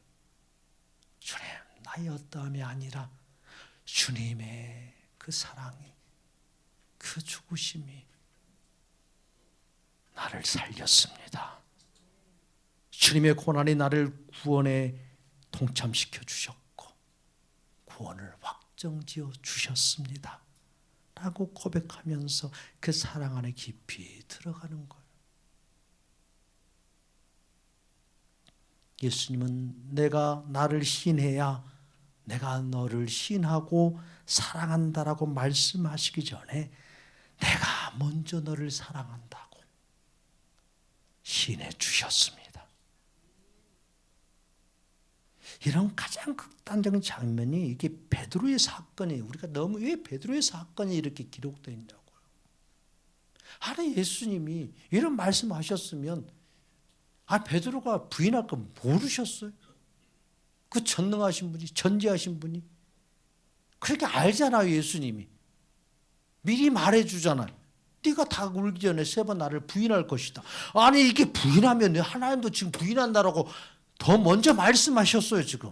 S1: 주님, 나의 어떠함이 아니라 주님의 그 사랑이, 그 죽으심이 나를 살렸습니다. 주님의 고난이 나를 구원에 동참시켜 주셨고 구원을 확정지어 주셨습니다. 라고 고백하면서 그 사랑 안에 깊이 들어가는 거예요. 예수님은 내가 나를 시인해야 내가 너를 시인하고 사랑한다라고 말씀하시기 전에 내가 먼저 너를 사랑한다고 시인해 주셨습니다. 이런 가장 극단적인 장면이 이게 베드로의 사건이에요. 우리가 너무 왜 베드로의 사건이 이렇게 기록되어 있냐고요. 아니 예수님이 이런 말씀하셨으면 베드로가 부인할 거 모르셨어요? 그 전능하신 분이, 전지하신 분이. 그렇게 알잖아요, 예수님이. 미리 말해주잖아요. 네가 다 울기 전에 3번 나를 부인할 것이다. 아니 이게 부인하면 하나님도 지금 부인한다라고 더 먼저 말씀하셨어요, 지금.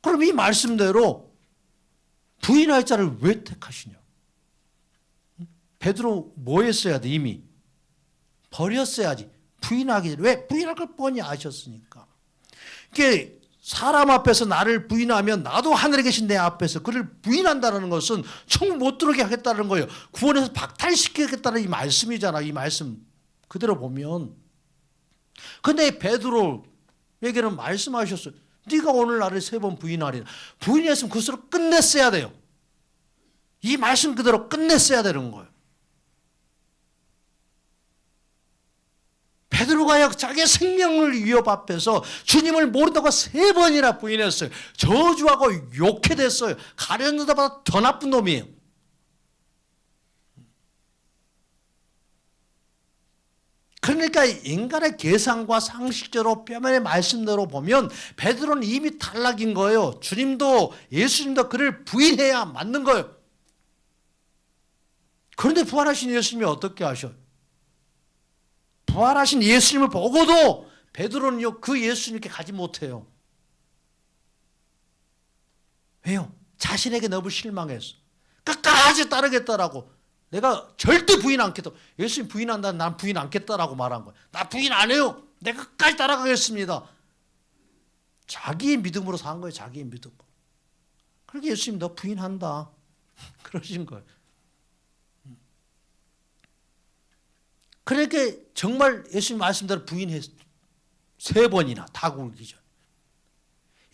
S1: 그럼 이 말씀대로 부인할 자를 왜 택하시냐? 베드로 뭐 했어야 돼, 이미? 버렸어야지. 부인하기, 왜? 부인할 걸 뻔히 아셨으니까. 이게 사람 앞에서 나를 부인하면 나도 하늘에 계신 내 앞에서 그를 부인한다는 것은 천국 못 들어오게 하겠다는 거예요. 구원에서 박탈시키겠다는 이 말씀이잖아. 이 말씀 그대로 보면. 근데 베드로에게는 말씀하셨어요. 네가 오늘 나를 3번 부인하리라. 부인했으면 그것으로 끝냈어야 돼요. 이 말씀 그대로 끝냈어야 되는 거예요. 베드로가 자기의 생명을 위협 앞에서 주님을 모른다고 3번이나 부인했어요. 저주하고 욕해댔어요. 가룟 유다보다 더 나쁜 놈이에요. 그러니까 인간의 계산과 상식적으로 뼈면의 말씀대로 보면 베드로는 이미 탈락인 거예요. 주님도 예수님도 그를 부인해야 맞는 거예요. 그런데 부활하신 예수님이 어떻게 하셔요? 부활하신 예수님을 보고도 베드로는요 그 예수님께 가지 못해요. 왜요? 자신에게 너무 실망했어. 끝까지 따르겠다라고 내가 절대 부인 않겠다. 예수님 부인한다. 난 부인 않겠다라고 말한 거예요. 나 부인 안 해요. 내가 끝까지 따라가겠습니다. 자기의 믿음으로 산 거예요. 자기의 믿음으로. 그렇게 예수님 너 부인한다. 그러신 거예요. 그러니까 정말 예수님 말씀대로 부인했어요. 3번이나 다 굴기 전.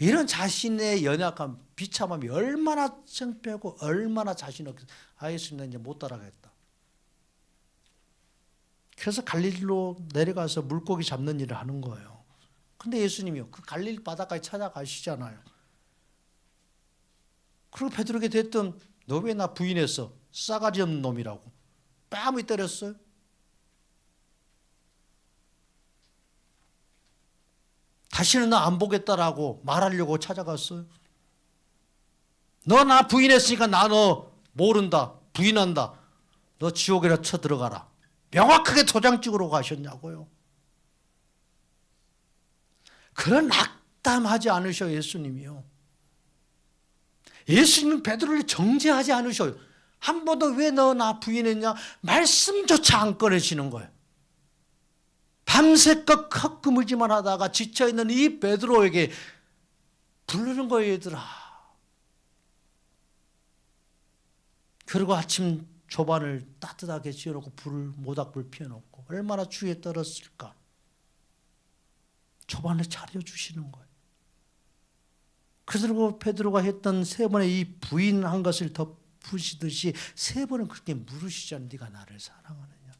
S1: 이런 자신의 연약함, 비참함이 얼마나 창피하고 얼마나 자신 없게. 예수님 나 이제 못 따라가겠다. 그래서 갈릴리로 내려가서 물고기 잡는 일을 하는 거예요. 근데 예수님이요, 그 갈릴리 바다까지 찾아가시잖아요. 그리고 베드로에게 됐던 너 왜 나 부인했어? 싸가지 없는 놈이라고 뺨을 때렸어요. 다시는 나 안 보겠다라고 말하려고 찾아갔어요. 너 나 부인했으니까 나 너 모른다, 부인한다. 너 지옥에라 쳐 들어가라. 명확하게 도장 찍으러 가셨냐고요. 그런 낙담하지 않으셔 예수님이요. 예수님은 베드로를 정죄하지 않으셔요. 한 번도 왜 너 나 부인했냐 말씀조차 안 꺼내시는 거예요. 밤새껏 헛그물지만 하다가 지쳐있는 이 베드로에게 부르는 거예요. 얘들아. 그리고 아침 조반을 따뜻하게 지어놓고 모닥불 피워놓고 얼마나 추위에 떨었을까. 조반을 차려주시는 거예요. 그리고 베드로가 했던 3번의 이 부인한 것을 덮으시듯이 3번은 그렇게 물으시잖아요. 네가 나를 사랑하느냐.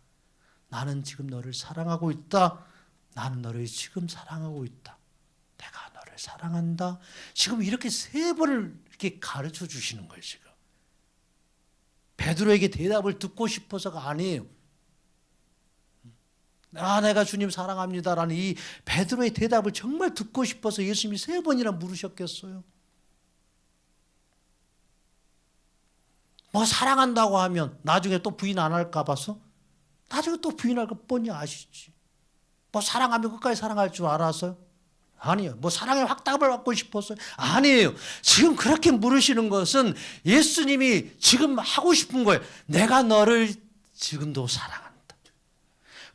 S1: 나는 지금 너를 사랑하고 있다. 나는 너를 지금 사랑하고 있다. 내가 너를 사랑한다. 지금 이렇게 3번을 이렇게 가르쳐 주시는 거예요. 지금 베드로에게 대답을 듣고 싶어서가 아니에요. 내가 주님 사랑합니다라는 이 베드로의 대답을 정말 듣고 싶어서 예수님이 3번이나 물으셨겠어요. 뭐 사랑한다고 하면 나중에 또 부인 안 할까 봐서? 나중에 또 부인할 거 뻔히 아시지. 뭐 사랑하면 끝까지 사랑할 줄 알았어요? 아니요. 뭐 사랑의 확답을 받고 싶었어요? 아니에요. 지금 그렇게 물으시는 것은 예수님이 지금 하고 싶은 거예요. 내가 너를 지금도 사랑한다.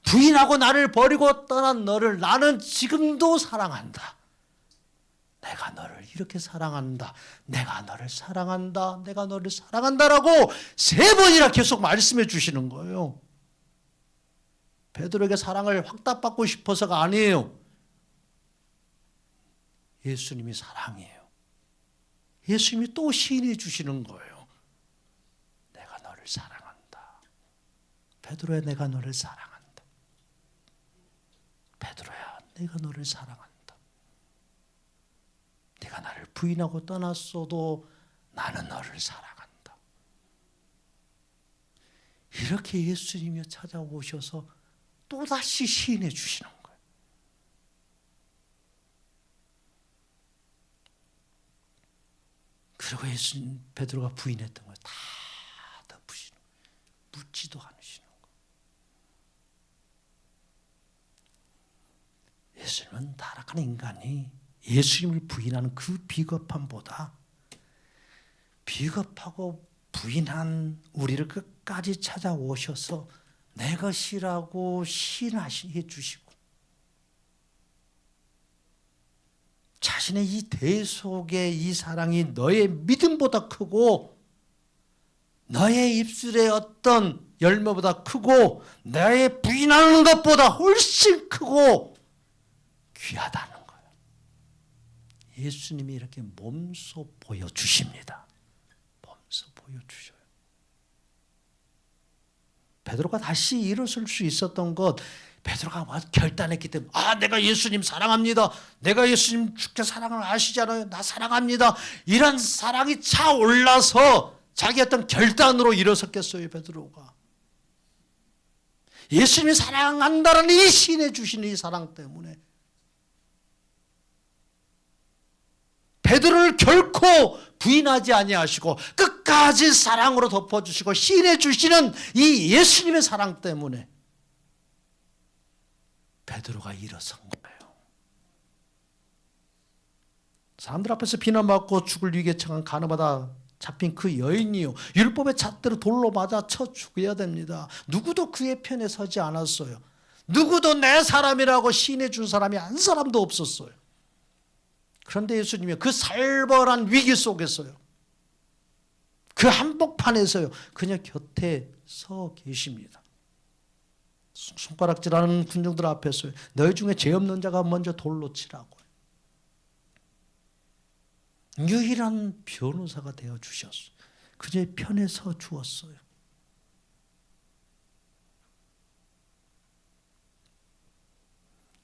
S1: 부인하고 나를 버리고 떠난 너를 나는 지금도 사랑한다. 내가 너를 이렇게 사랑한다. 내가 너를 사랑한다. 내가 너를 사랑한다라고 3번이나 계속 말씀해 주시는 거예요. 베드로에게 사랑을 확답받고 싶어서가 아니에요. 예수님이 사랑이에요. 예수님이 또 시인해 주시는 거예요. 내가 너를 사랑한다. 베드로야 내가 너를 사랑한다. 베드로야 내가 너를 사랑한다. 네가 나를 부인하고 떠났어도 나는 너를 사랑한다. 이렇게 예수님이 찾아오셔서 또다시 시인해 주시는 거예요. 그리고 예수님 베드로가 부인했던 걸 다 덮으시는 거예요. 묻지도 않으시는 거예요. 예수님은 타락한 인간이 예수님을 부인하는 그 비겁함보다 비겁하고 부인한 우리를 끝까지 찾아오셔서 내 것이라고 시인해 주시고 자신의 이 대속의 이 사랑이 너의 믿음보다 크고 너의 입술의 어떤 열매보다 크고 너의 부인하는 것보다 훨씬 크고 귀하다는 거예요. 예수님이 이렇게 몸소 보여주십니다. 몸소 보여주셔요. 베드로가 다시 일어설 수 있었던 것, 베드로가 결단했기 때문에 내가 예수님 사랑합니다. 내가 예수님 죽게 사랑을 아시잖아요. 나 사랑합니다. 이런 사랑이 차올라서 자기 어떤 결단으로 일어섰겠어요. 베드로가. 예수님이 사랑한다는 이 신해 주시는 이 사랑 때문에 베드로를 결코 부인하지 아니하시고 끝까지 사랑으로 덮어주시고 시인해 주시는 이 예수님의 사랑 때문에 베드로가 일어선 거예요. 사람들 앞에서 비난받고 죽을 위기에 처한 가늠하다 잡힌 그 여인이요, 율법의 잣대로 돌로 맞아 쳐 죽여야 됩니다. 누구도 그의 편에 서지 않았어요. 누구도 내 사람이라고 시인해 준 사람이 한 사람도 없었어요. 그런데 예수님이 그 살벌한 위기 속에서요, 그 한복판에서요, 그녀 곁에 서 계십니다. 손가락질하는 군중들 앞에서요, 너희 중에 죄 없는 자가 먼저 돌로 치라고. 유일한 변호사가 되어 주셨어요. 그녀의 편에 서 주었어요.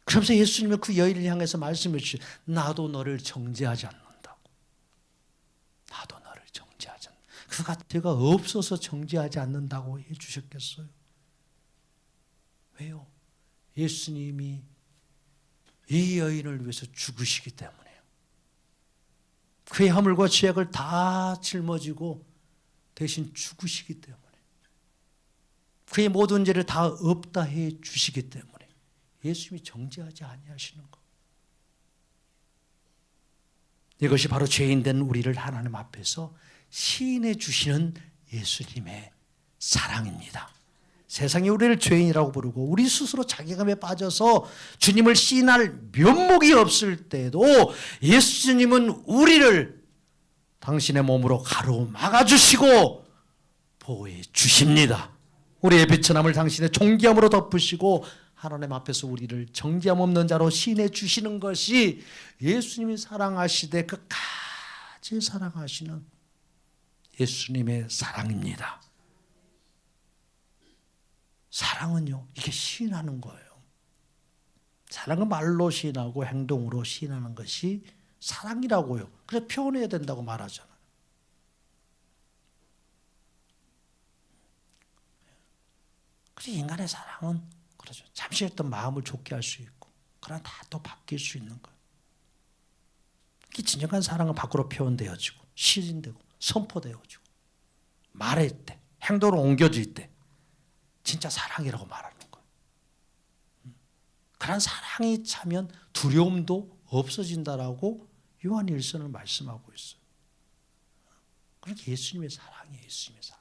S1: 그러면서 예수님은 그 여인을 향해서 말씀해 주시죠. 나도 너를 정죄하지 않는다고. 나도 너를 정죄하지 않는다. 그가 죄가 없어서 정죄하지 않는다고 해 주셨겠어요? 왜요? 예수님이 이 여인을 위해서 죽으시기 때문에요. 그의 허물과 죄악을 다 짊어지고 대신 죽으시기 때문에, 그의 모든 죄를 다 없다 해 주시기 때문에 예수님이 정죄하지 아니하시는 것. 이것이 바로 죄인된 우리를 하나님 앞에서 시인해 주시는 예수님의 사랑입니다. 세상이 우리를 죄인이라고 부르고 우리 스스로 자괴감에 빠져서 주님을 시인할 면목이 없을 때도 예수님은 우리를 당신의 몸으로 가로막아 주시고 보호해 주십니다. 우리의 비천함을 당신의 존귀함으로 덮으시고 하나님 앞에서 우리를 정죄함 없는 자로 시인해 주시는 것이 예수님이 사랑하시되 끝까지 사랑하시는 예수님의 사랑입니다. 사랑은요, 이게 시인하는 거예요. 사랑은 말로 시인하고 행동으로 시인하는 것이 사랑이라고요. 그래서 표현해야 된다고 말하잖아요. 그래서 인간의 사랑은 그렇죠. 잠시 했던 마음을 좋게 할 수 있고, 그러나 다 또 바뀔 수 있는 거예요. 이 진정한 사랑은 밖으로 표현되어지고, 시인되고, 선포되어지고, 말할 때, 행동으로 옮겨질 때 진짜 사랑이라고 말하는 거예요. 그런 사랑이 차면 두려움도 없어진다라고 요한 1서는 말씀하고 있어요. 그러니까 예수님의 사랑이에요. 예수님의 사랑.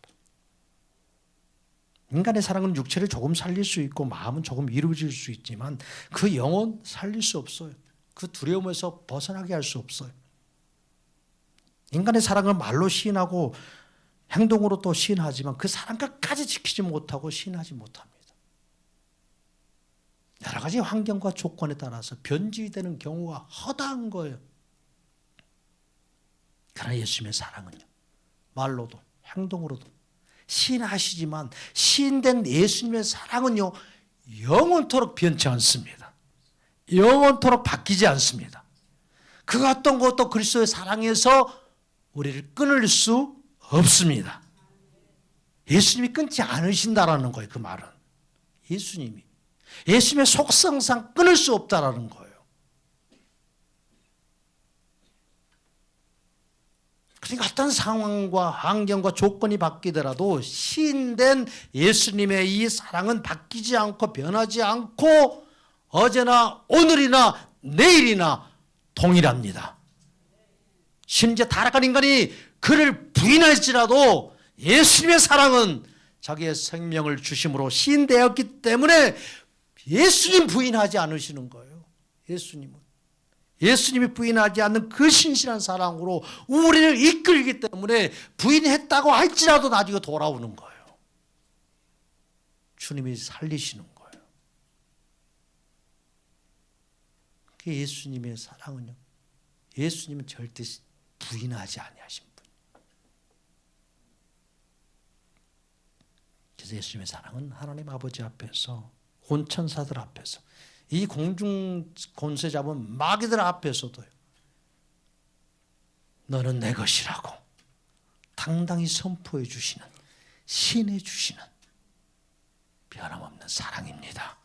S1: 인간의 사랑은 육체를 조금 살릴 수 있고 마음은 조금 이루어질 수 있지만 그 영혼 살릴 수 없어요. 그 두려움에서 벗어나게 할 수 없어요. 인간의 사랑은 말로 시인하고 행동으로 또 시인하지만 그 사랑 끝까지 지키지 못하고 시인하지 못합니다. 여러 가지 환경과 조건에 따라서 변질되는 경우가 허다한 거예요. 그러나 예수님의 사랑은요, 말로도 행동으로도 시인하시지만 시인된 예수님의 사랑은요, 영원토록 변치 않습니다. 영원토록 바뀌지 않습니다. 그 어떤 것도 그리스도의 사랑에서 우리를 끊을 수 없습니다. 예수님이 끊지 않으신다라는 거예요. 그 말은 예수님의 속성상 끊을 수 없다라는 거예요. 그러니까 어떤 상황과 환경과 조건이 바뀌더라도 시인된 예수님의 이 사랑은 바뀌지 않고 변하지 않고 어제나 오늘이나 내일이나 동일합니다. 심지어 타락한 인간이 그를 부인할지라도 예수님의 사랑은 자기의 생명을 주심으로 시인되었기 때문에 예수님 부인하지 않으시는 거예요. 예수님이 부인하지 않는 그 신실한 사랑으로 우리를 이끌기 때문에 부인했다고 할지라도 나중에 돌아오는 거예요. 주님이 살리시는 거예요. 그 예수님의 사랑은요, 예수님은 절대 부인하지 아니하신 분. 그래서 예수님의 사랑은 하나님 아버지 앞에서, 온 천사들 앞에서, 이 공중 권세 잡은 마귀들 앞에서도요, 너는 내 것이라고 당당히 선포해 주시는, 시인해 주시는 변함없는 사랑입니다.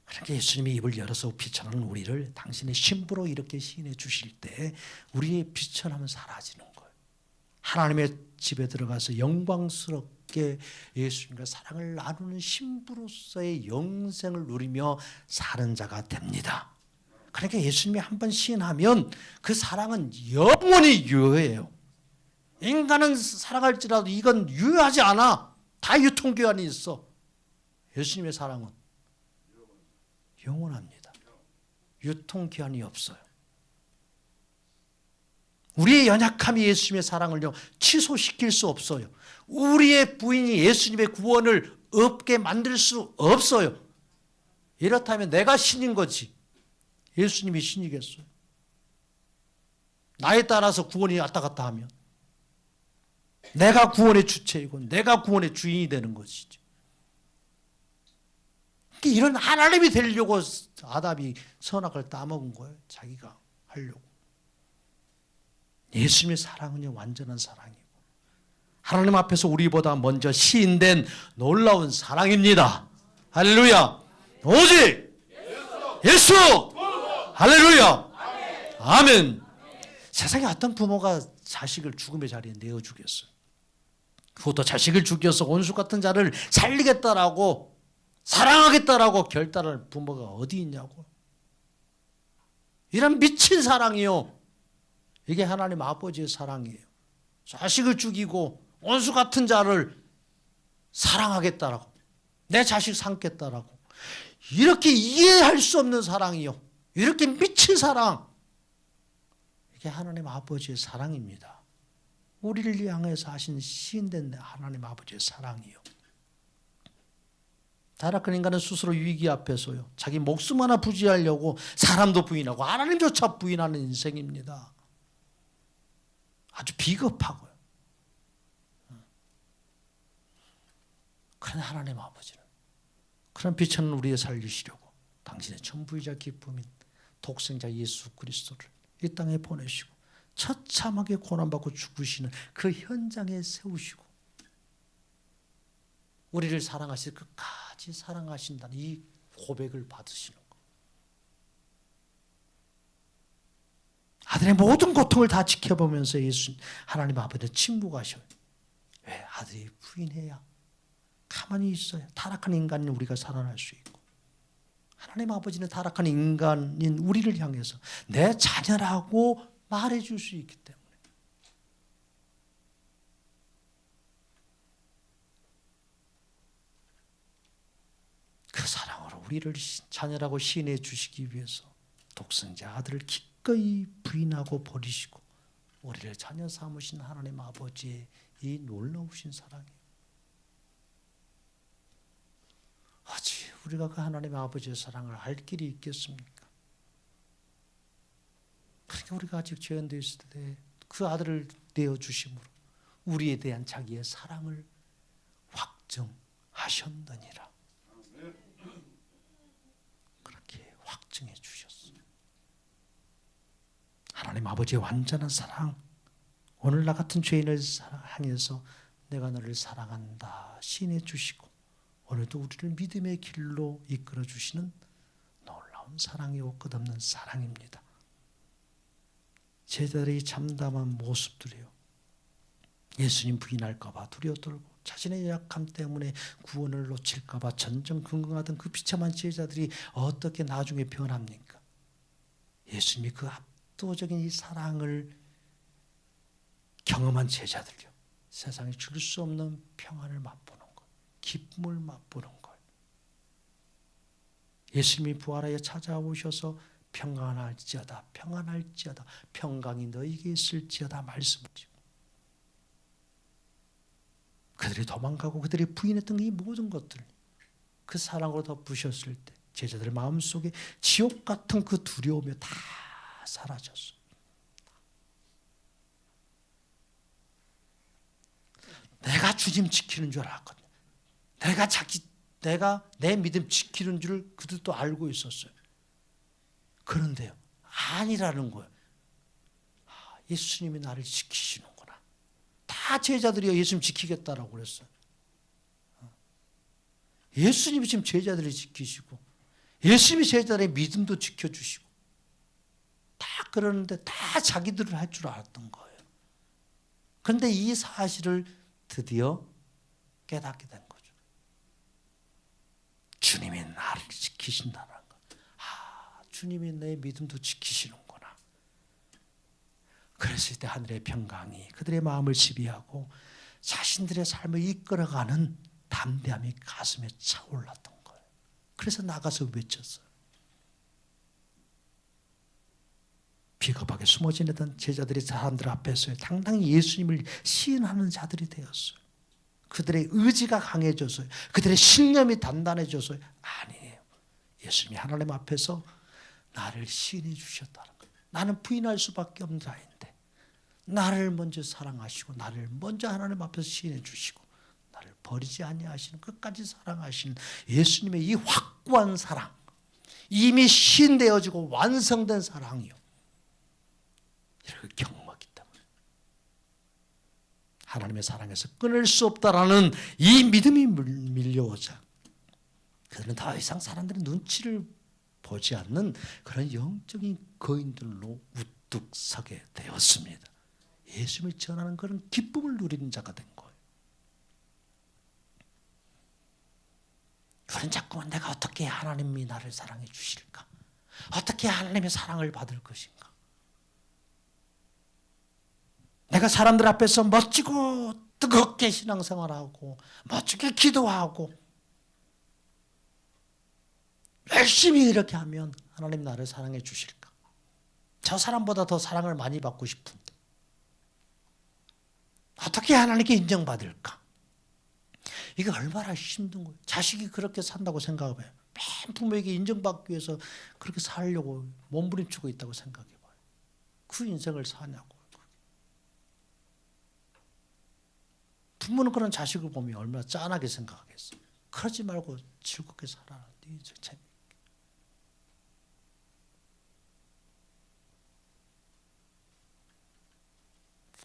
S1: 그러니까 예수님이 입을 열어서 비천하는 우리를 당신의 신부로 이렇게 시인해 주실 때 우리의 비천함은 사라지는 거예요. 하나님의 집에 들어가서 영광스럽게 예수님과 사랑을 나누는 신부로서의 영생을 누리며 사는 자가 됩니다. 그러니까 예수님이 한번 시인하면 그 사랑은 영원히 유효해요. 인간은 살아갈지라도 이건 유효하지 않아. 다 유통기한이 있어. 예수님의 사랑은 영원합니다. 유통기한이 없어요. 우리의 연약함이 예수님의 사랑을요 취소시킬 수 없어요. 우리의 부인이 예수님의 구원을 없게 만들 수 없어요. 이렇다면 내가 신인 거지 예수님이 신이겠어요? 나에 따라서 구원이 왔다 갔다 하면 내가 구원의 주체이고 내가 구원의 주인이 되는 것이죠. 이런 하나님이 되려고 아담이 선악을 따먹은 거예요. 자기가 하려고. 예수님의 사랑은요 완전한 사랑이고 하나님 앞에서 우리보다 먼저 시인된 놀라운 사랑입니다. 할렐루야. 오직 예수. 할렐루야. 아멘. 세상에 어떤 부모가 자식을 죽음의 자리에 내어주겠어요? 그것도 자식을 죽여서 원수 같은 자를 살리겠다라고 사랑하겠다라고 결단할 부모가 어디 있냐고. 이런 미친 사랑이요. 이게 하나님 아버지의 사랑이에요. 자식을 죽이고 원수 같은 자를 사랑하겠다라고 내 자식 삼겠다라고 이렇게 이해할 수 없는 사랑이요. 이렇게 미친 사랑. 이게 하나님 아버지의 사랑입니다. 우리를 향해서 하신 시인된 하나님 아버지의 사랑이요. 타락한 인간은 스스로 위기 앞에서요 자기 목숨 하나 부지하려고 사람도 부인하고 하나님조차 부인하는 인생입니다. 아주 비겁하고요. 그런 하나님 아버지는 그런 비천한 우리에 살리시려고 당신의 전부이자 기쁨인 독생자 예수 그리스도를 이 땅에 보내시고 처참하게 고난받고 죽으시는 그 현장에 세우시고 우리를 사랑하실 끝까지 사랑하신다는 이 고백을 받으시는 것. 아들의 모든 고통을 다 지켜보면서 예수 하나님 앞에 침묵하셔요. 왜? 아들이 부인해야 가만히 있어요. 타락한 인간인 우리가 살아날 수 있고 하나님 아버지는 타락한 인간인 우리를 향해서 내 자녀라고 말해줄 수 있기 때문에 그 사랑으로 우리를 자녀라고 시인해 주시기 위해서 독생자 아들을 기꺼이 부인하고 버리시고 우리를 자녀 삼으신 하나님 아버지의 이 놀라우신 사랑이에요. 어찌 우리가 그 하나님 아버지의 사랑을 알 길이 있겠습니까? 그러니까 우리가 아직 죄인되어 있을 때 그 아들을 내어주심으로 우리에 대한 자기의 사랑을 확정하셨느니라. 그렇게 확증해 주셨어요. 하나님 아버지의 완전한 사랑, 오늘 나 같은 죄인을 향해서 내가 너를 사랑한다 시인해 주시고 오늘도 우리를 믿음의 길로 이끌어 주시는 놀라운 사랑이고 끝없는 사랑입니다. 제자들의 참담한 모습들이요. 예수님 부인할까 봐 두려워 떨고 자신의 약함 때문에 구원을 놓칠까 봐 전전긍긍하던 그 비참한 제자들이 어떻게 나중에 변합니까? 예수님이 그 압도적인 이 사랑을 경험한 제자들요. 세상에 줄 수 없는 평안을 맛보는 것, 기쁨을 맛보는 것. 예수님이 부활하여 찾아오셔서 평안할지어다, 평안할지어다, 평강이 너희에게 있을지어다 말씀하시고 그들이 도망가고 그들이 부인했던 이 모든 것들 그 사랑으로 덮으셨을 때 제자들 마음속에 지옥 같은 그 두려움이 다 사라졌어. 내가 주님 지키는 줄 알았거든. 내가 내 믿음 지키는 줄 그들도 알고 있었어요. 그런데요, 아니라는 거예요. 예수님이 나를 지키시는구나. 다 제자들이 예수님 지키겠다라고 그랬어요. 예수님이 지금 제자들을 지키시고 예수님이 제자들의 믿음도 지켜주시고 다 그러는데 다 자기들을 할 줄 알았던 거예요. 그런데 이 사실을 드디어 깨닫게 된 거죠. 주님이 나를 지키신다는 것. 주님이 내 믿음도 지키시는구나. 그랬을 때 하늘의 평강이 그들의 마음을 지배하고 자신들의 삶을 이끌어가는 담대함이 가슴에 차올랐던 거예요. 그래서 나가서 외쳤어요. 비겁하게 숨어 지내던 제자들이 사람들 앞에서 당당히 예수님을 시인하는 자들이 되었어요. 그들의 의지가 강해졌어요. 그들의 신념이 단단해졌어요. 아니에요. 예수님이 하나님 앞에서 나를 시인해 주셨다는 거예요. 나는 부인할 수밖에 없는 자인데 나를 먼저 사랑하시고 나를 먼저 하나님 앞에서 시인해 주시고 나를 버리지 아니하시는 끝까지 사랑하시는 예수님의 이 확고한 사랑, 이미 시인되어지고 완성된 사랑이요. 이렇게 경험하기 때문에 하나님의 사랑에서 끊을 수 없다라는 이 믿음이 밀려오자 그들은 더 이상 사람들의 눈치를 보지 않는 그런 영적인 거인들로 우뚝 서게 되었습니다. 예수님을 전하는 그런 기쁨을 누리는 자가 된 거예요. 그런 자꾸만 내가 어떻게 하나님이 나를 사랑해 주실까? 어떻게 하나님의 사랑을 받을 것인가? 내가 사람들 앞에서 멋지고 뜨겁게 신앙생활하고 멋지게 기도하고 열심히 이렇게 하면 하나님 나를 사랑해 주실까? 저 사람보다 더 사랑을 많이 받고 싶은데 어떻게 하나님께 인정받을까? 이게 얼마나 힘든 거예요. 자식이 그렇게 산다고 생각해봐요. 맨 부모에게 인정받기 위해서 그렇게 살려고 몸부림치고 있다고 생각해봐요. 그 인생을 사냐고. 부모는 그런 자식을 보면 얼마나 짠하게 생각하겠어요. 그러지 말고 즐겁게 살아라. 재밌게.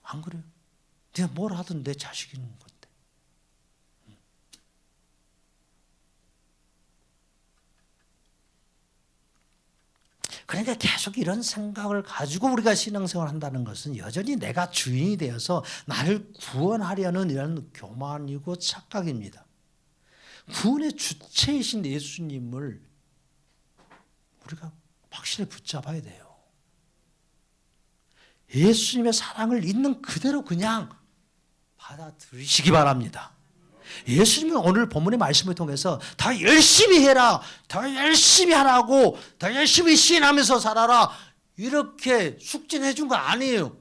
S1: 안 그래요? 내가 뭘 하든 내 자식이 있는 건데. 그러니까 계속 이런 생각을 가지고 우리가 신앙생활을 한다는 것은 여전히 내가 주인이 되어서 나를 구원하려는 이런 교만이고 착각입니다. 구원의 주체이신 예수님을 우리가 확실히 붙잡아야 돼요. 예수님의 사랑을 있는 그대로 그냥 받아들이시기 바랍니다. 예수님은 오늘 본문의 말씀을 통해서 더 열심히 해라, 더 열심히 하라고, 더 열심히 시인하면서 살아라 이렇게 숙제해 준 거 아니에요.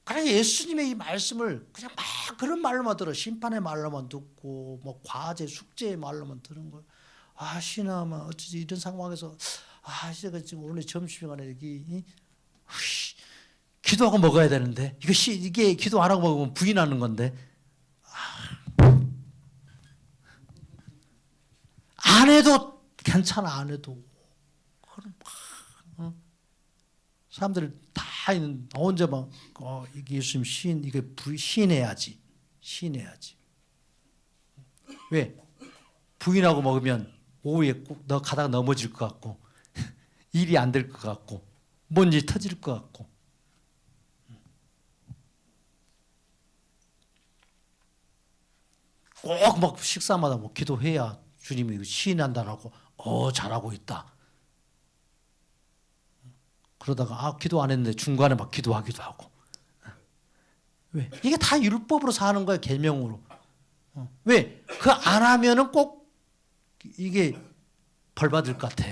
S1: 그냥 예수님의 이 말씀을 그냥 막 그런 말로만 들어, 심판의 말로만 듣고 뭐 과제, 숙제의 말로만 들은 거예요. 아, 신하면 어쩌지 이런 상황에서 제가 지금 오늘 점심시간에 여기 기도하고 먹어야 되는데 이게 기도 안 하고 먹으면 부인하는 건데 안 해도 괜찮아. 안 해도 사람들 다 있는 혼자 막 이게 예수님 시인 이게 시인해야지. 시인해야지. 왜? 부인하고 먹으면 오후에 꼭 너 가다가 넘어질 것 같고 일이 안 될 것 같고 뭔지 터질 것 같고 꼭 막 식사마다 뭐 기도해야 주님이 시인한다라고 잘하고 있다. 그러다가 기도 안 했는데 중간에 막 기도하기도 하고. 왜? 이게 다 율법으로 사는 거예요. 계명으로. 왜? 그 안 하면은 꼭 이게 벌 받을 것 같아.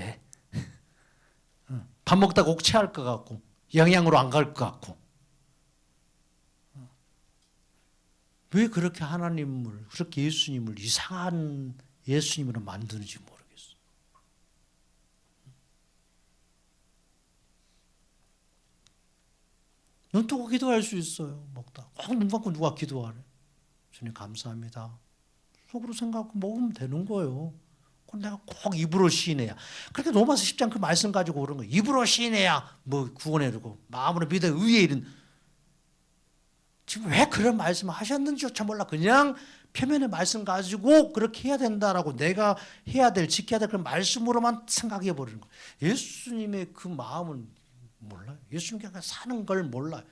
S1: 밥 먹다가 꼭 체할 것 같고 영양으로 안 갈 것 같고. 왜 그렇게 하나님을 그렇게 예수님을 이상한 예수님으로 만드는지 모르겠어요. 눈 뜨고 기도할 수 있어요. 먹다. 꼭 눈 감고 누가 기도하래. 주님 감사합니다. 속으로 생각하고 먹으면 되는 거예요. 그건 내가 꼭 입으로 시인해야. 그렇게 로마서 10장 그 말씀 가지고 그런 거예요. 입으로 시인해야 뭐 구원에 이르고 마음으로 믿어 의에 이른. 지금 왜 그런 말씀을 하셨는지조차 몰라. 그냥 표면의 말씀 가지고 그렇게 해야 된다라고 내가 해야 될, 지켜야 될 그런 말씀으로만 생각해 버리는 거예요. 예수님의 그 마음은 몰라요. 예수님께 사는 걸 몰라요.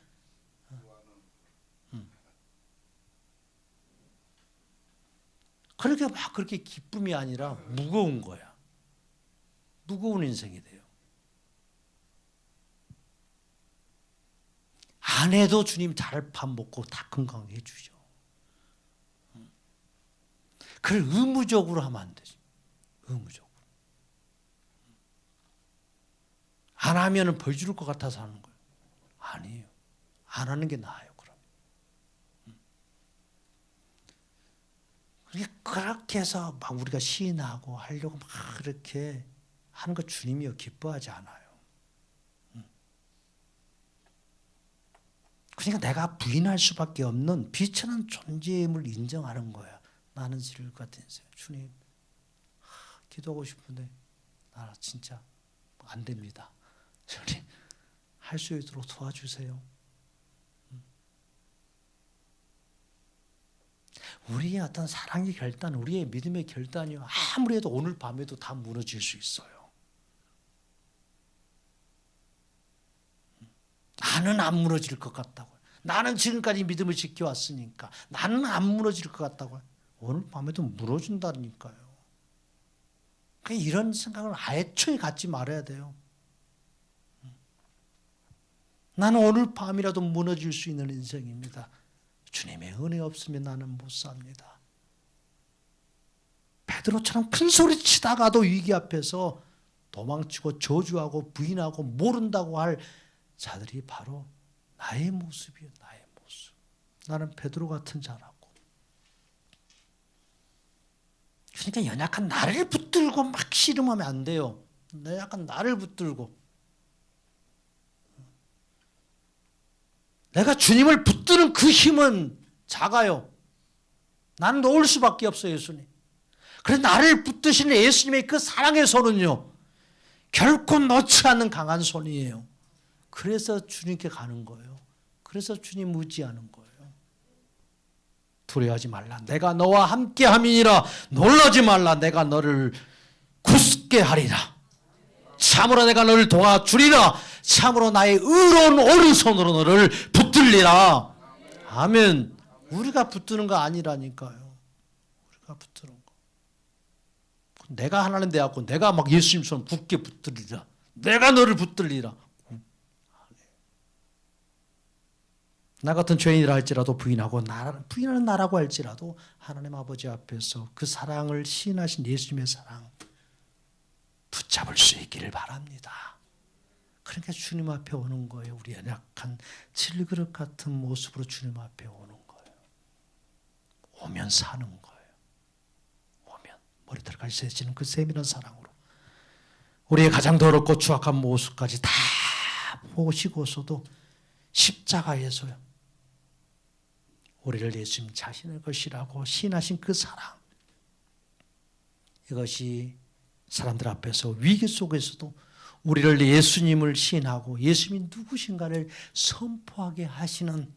S1: 그렇게 막 그렇게 기쁨이 아니라 무거운 거야. 무거운 인생이 돼요. 안 해도 주님 잘 밥 먹고 다 건강해 주죠. 그걸 의무적으로 하면 안 되죠. 의무적으로. 안 하면 벌 주를 것 같아서 하는 거예요. 아니에요. 안 하는 게 나아요. 그렇게 해서 막 우리가 시인하고 하려고 막 그렇게 하는 거 주님이요 기뻐하지 않아요. 그러니까 내가 부인할 수밖에 없는 비천한 존재임을 인정하는 거야. 나는 지를 같은 인생. 주님, 기도하고 싶은데 나 진짜 안 됩니다. 주님, 할 수 있도록 도와주세요. 우리의 어떤 사랑의 결단, 우리의 믿음의 결단이요. 아무리 해도 오늘 밤에도 다 무너질 수 있어요. 나는 안 무너질 것 같다고요. 나는 지금까지 믿음을 지켜왔으니까 나는 안 무너질 것 같다고요. 오늘 밤에도 무너진다니까요. 그러니까 이런 생각을 애초에 갖지 말아야 돼요. 나는 오늘 밤이라도 무너질 수 있는 인생입니다. 주님의 은혜 없으면 나는 못 삽니다. 베드로처럼 큰 소리 치다가도 위기 앞에서 도망치고 저주하고 부인하고 모른다고 할 자들이 바로 나의 모습이에요. 나의 모습. 나는 베드로 같은 자라고. 그러니까 연약한 나를 붙들고 막 씨름하면 안 돼요. 연약한 나를 붙들고. 내가 주님을 붙드는 그 힘은 작아요. 나는 놓을 수밖에 없어요, 예수님. 그래서 나를 붙드시는 예수님의 그 사랑의 손은요, 결코 놓지 않는 강한 손이에요. 그래서 주님께 가는 거예요. 그래서 주님 의지하는 거예요. 두려워하지 말라. 내가 너와 함께 함이니라. 놀라지 말라. 내가 너를 굳게 하리라. 참으로 내가 너를 도와주리라. 참으로 나의 의로운 오른손으로 너를 붙들리라. 아멘. 우리가 붙드는 거 아니라니까요. 우리가 붙드는 거. 내가 하나님 되었고 내가 막 예수님처럼 굳게 붙들리라. 내가 너를 붙들리라. 나 같은 죄인이라 할지라도 부인하는 나라고 할지라도 하나님 아버지 앞에서 그 사랑을 시인하신 예수님의 사랑 붙잡을 수 있기를 바랍니다. 그러니까 주님 앞에 오는 거예요. 우리 연약한 질그릇 같은 모습으로 주님 앞에 오는 거예요. 오면 사는 거예요. 오면 머리털까지 새지는 그 세밀한 사랑으로 우리의 가장 더럽고 추악한 모습까지 다 보시고서도 십자가에서요. 우리를 예수님 자신의 것이라고 시인하신 그 사랑. 이것이 사람들 앞에서 위기 속에서도 우리를 예수님을 시인하고 예수님이 누구신가를 선포하게 하시는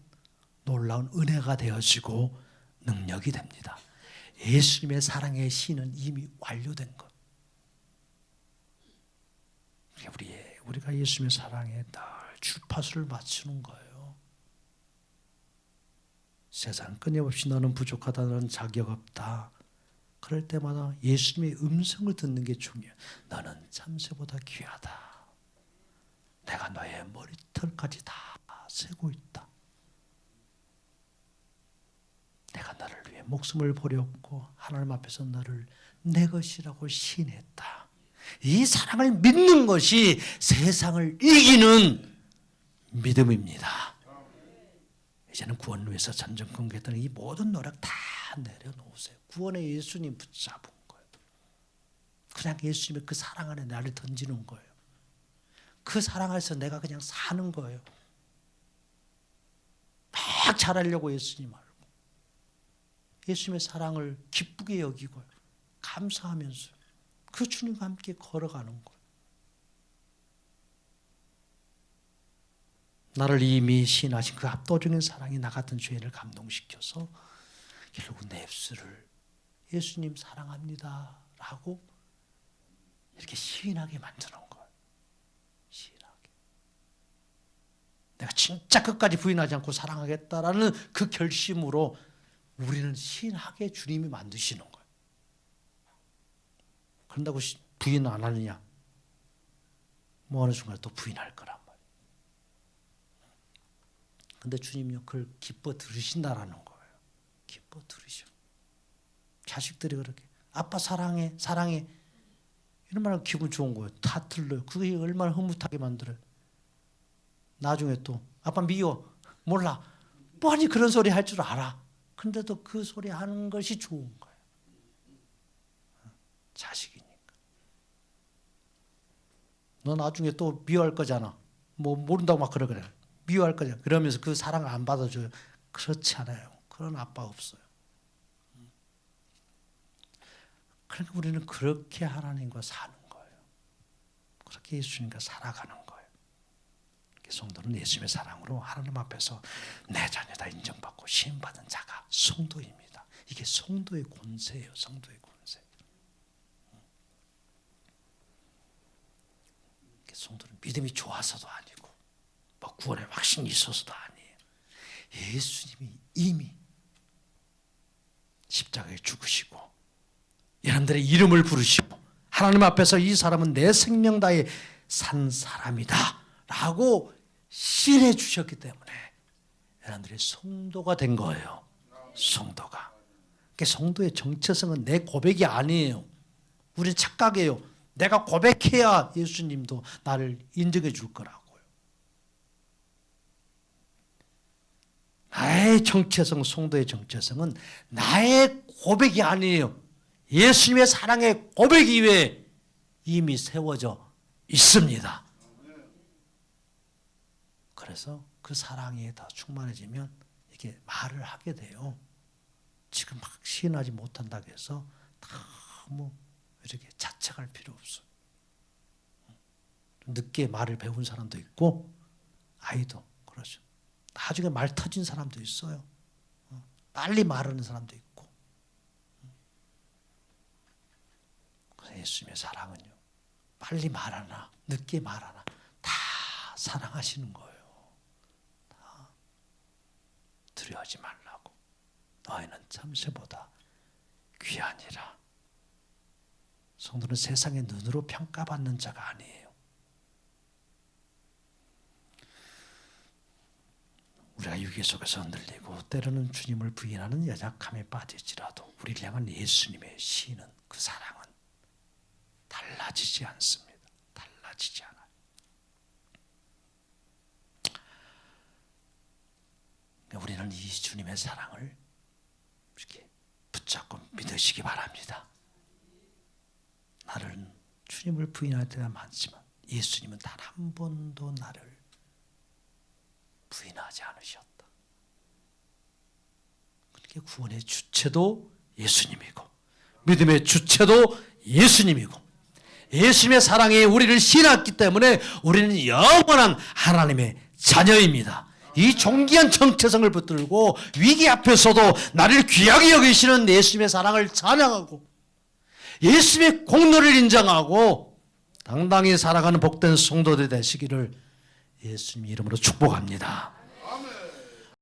S1: 놀라운 은혜가 되어지고 능력이 됩니다. 예수님의 사랑의 시는 이미 완료된 것. 우리가 예수님의 사랑에 늘 주파수를 맞추는 거예요. 세상 끊임없이 너는 부족하다, 너는 자격 없다. 그럴 때마다 예수님의 음성을 듣는 게 중요해요. 너는 참새보다 귀하다. 내가 너의 머리털까지 다 세고 있다. 내가 너를 위해 목숨을 버렸고 하나님 앞에서 너를 내 것이라고 시인했다. 이 사랑을 믿는 것이 세상을 이기는 믿음입니다. 이제는 구원을 위해서 전전긍긍했던 이 모든 노력 다 내려놓으세요. 구원의 예수님 붙잡은 거예요. 그냥 예수님의 그 사랑 안에 나를 던지는 거예요. 그 사랑 안에서 내가 그냥 사는 거예요. 막 잘하려고 예수님 알고 예수님의 사랑을 기쁘게 여기고 감사하면서 그 주님과 함께 걸어가는 거예요. 나를 이미 시인하신 그 압도적인 사랑이 나 같은 죄인을 감동시켜서 결국 내 입술을 예수님 사랑합니다 라고 이렇게 시인하게 만드는 거예요. 시인하게. 내가 진짜 끝까지 부인하지 않고 사랑하겠다라는 그 결심으로 우리는 시인하게 주님이 만드시는 거예요. 그런다고 부인 안 하느냐? 뭐 어느 순간 또 부인할 거란 말이에요. 근데 주님요 그걸 기뻐 들으신다라는 거예요. 기뻐 들으셔. 자식들이 그렇게 아빠 사랑해 사랑해 이런 말하면 기분 좋은 거예요. 다 틀려요. 그게 얼마나 흐뭇하게 만들어요. 나중에 또 아빠 미워 몰라 뻔히 그런 소리 할 줄 알아. 근데도 그 소리 하는 것이 좋은 거예요. 자식이니까. 너 나중에 또 미워할 거잖아. 뭐 모른다고 막 그래. 미워할 거잖아. 그러면서 그 사랑을 안 받아줘요. 그렇지 않아요. 그런 아빠 없어요. 그러니까 우리는 그렇게 하나님과 사는 거예요. 그렇게 예수님과 살아가는 거예요. 성도는 예수님의 사랑으로 하나님 앞에서 내 자녀다 인정받고 시험받은 자가 성도입니다. 이게 성도의 권세예요. 성도의 권세. 성도는 믿음이 좋아서도 아니고 뭐 구원의 확신이 있어서도 아니에요. 예수님이 이미 십자가에 죽으시고 여러분들의 이름을 부르시고 하나님 앞에서 이 사람은 내 생명 다해 산 사람이다 라고 시인해 주셨기 때문에 여러분들의 성도가 된 거예요. 성도가. 그러니까 성도의 정체성은 내 고백이 아니에요. 우리는 착각해요. 내가 고백해야 예수님도 나를 인정해 줄 거라고요. 나의 정체성, 성도의 정체성은 나의 고백이 아니에요. 예수님의 사랑의 고백이 위에 이미 세워져 있습니다. 그래서 그 사랑에 더 충만해지면 이게 말을 하게 돼요. 지금 막 시인하지 못한다고 해서 너무 이렇게 자책할 필요 없어요. 늦게 말을 배운 사람도 있고 아이도 그러죠. 나중에 말 터진 사람도 있어요. 빨리 말하는 사람도 있고. 그래서 예수님의 사랑은요. 빨리 말하나 늦게 말하나 다 사랑하시는 거예요. 다 두려워하지 말라고. 너희는 참새보다 귀하니라. 성도는 세상의 눈으로 평가받는 자가 아니에요. 우리가 유괴 속에서 흔들리고 때로는 주님을 부인하는 연약함에 빠질지라도 우리를 향한 예수님의 시는 그 사랑은 달라지지 않습니다. 달라지지 않아요. 우리는 이 주님의 사랑을 이렇게 붙잡고 믿으시기 바랍니다. 나를 주님을 부인할 때가 많지만 예수님은 단 한 번도 나를 부인하지 않으셨다. 그렇게 구원의 주체도 예수님이고 믿음의 주체도 예수님이고 예수님의 사랑이 우리를 신었기 때문에 우리는 영원한 하나님의 자녀입니다. 이 존귀한 정체성을 붙들고 위기 앞에서도 나를 귀하게 여기시는 예수님의 사랑을 찬양하고 예수님의 공로를 인정하고 당당히 살아가는 복된 성도들이 되시기를 예수님 이름으로 축복합니다.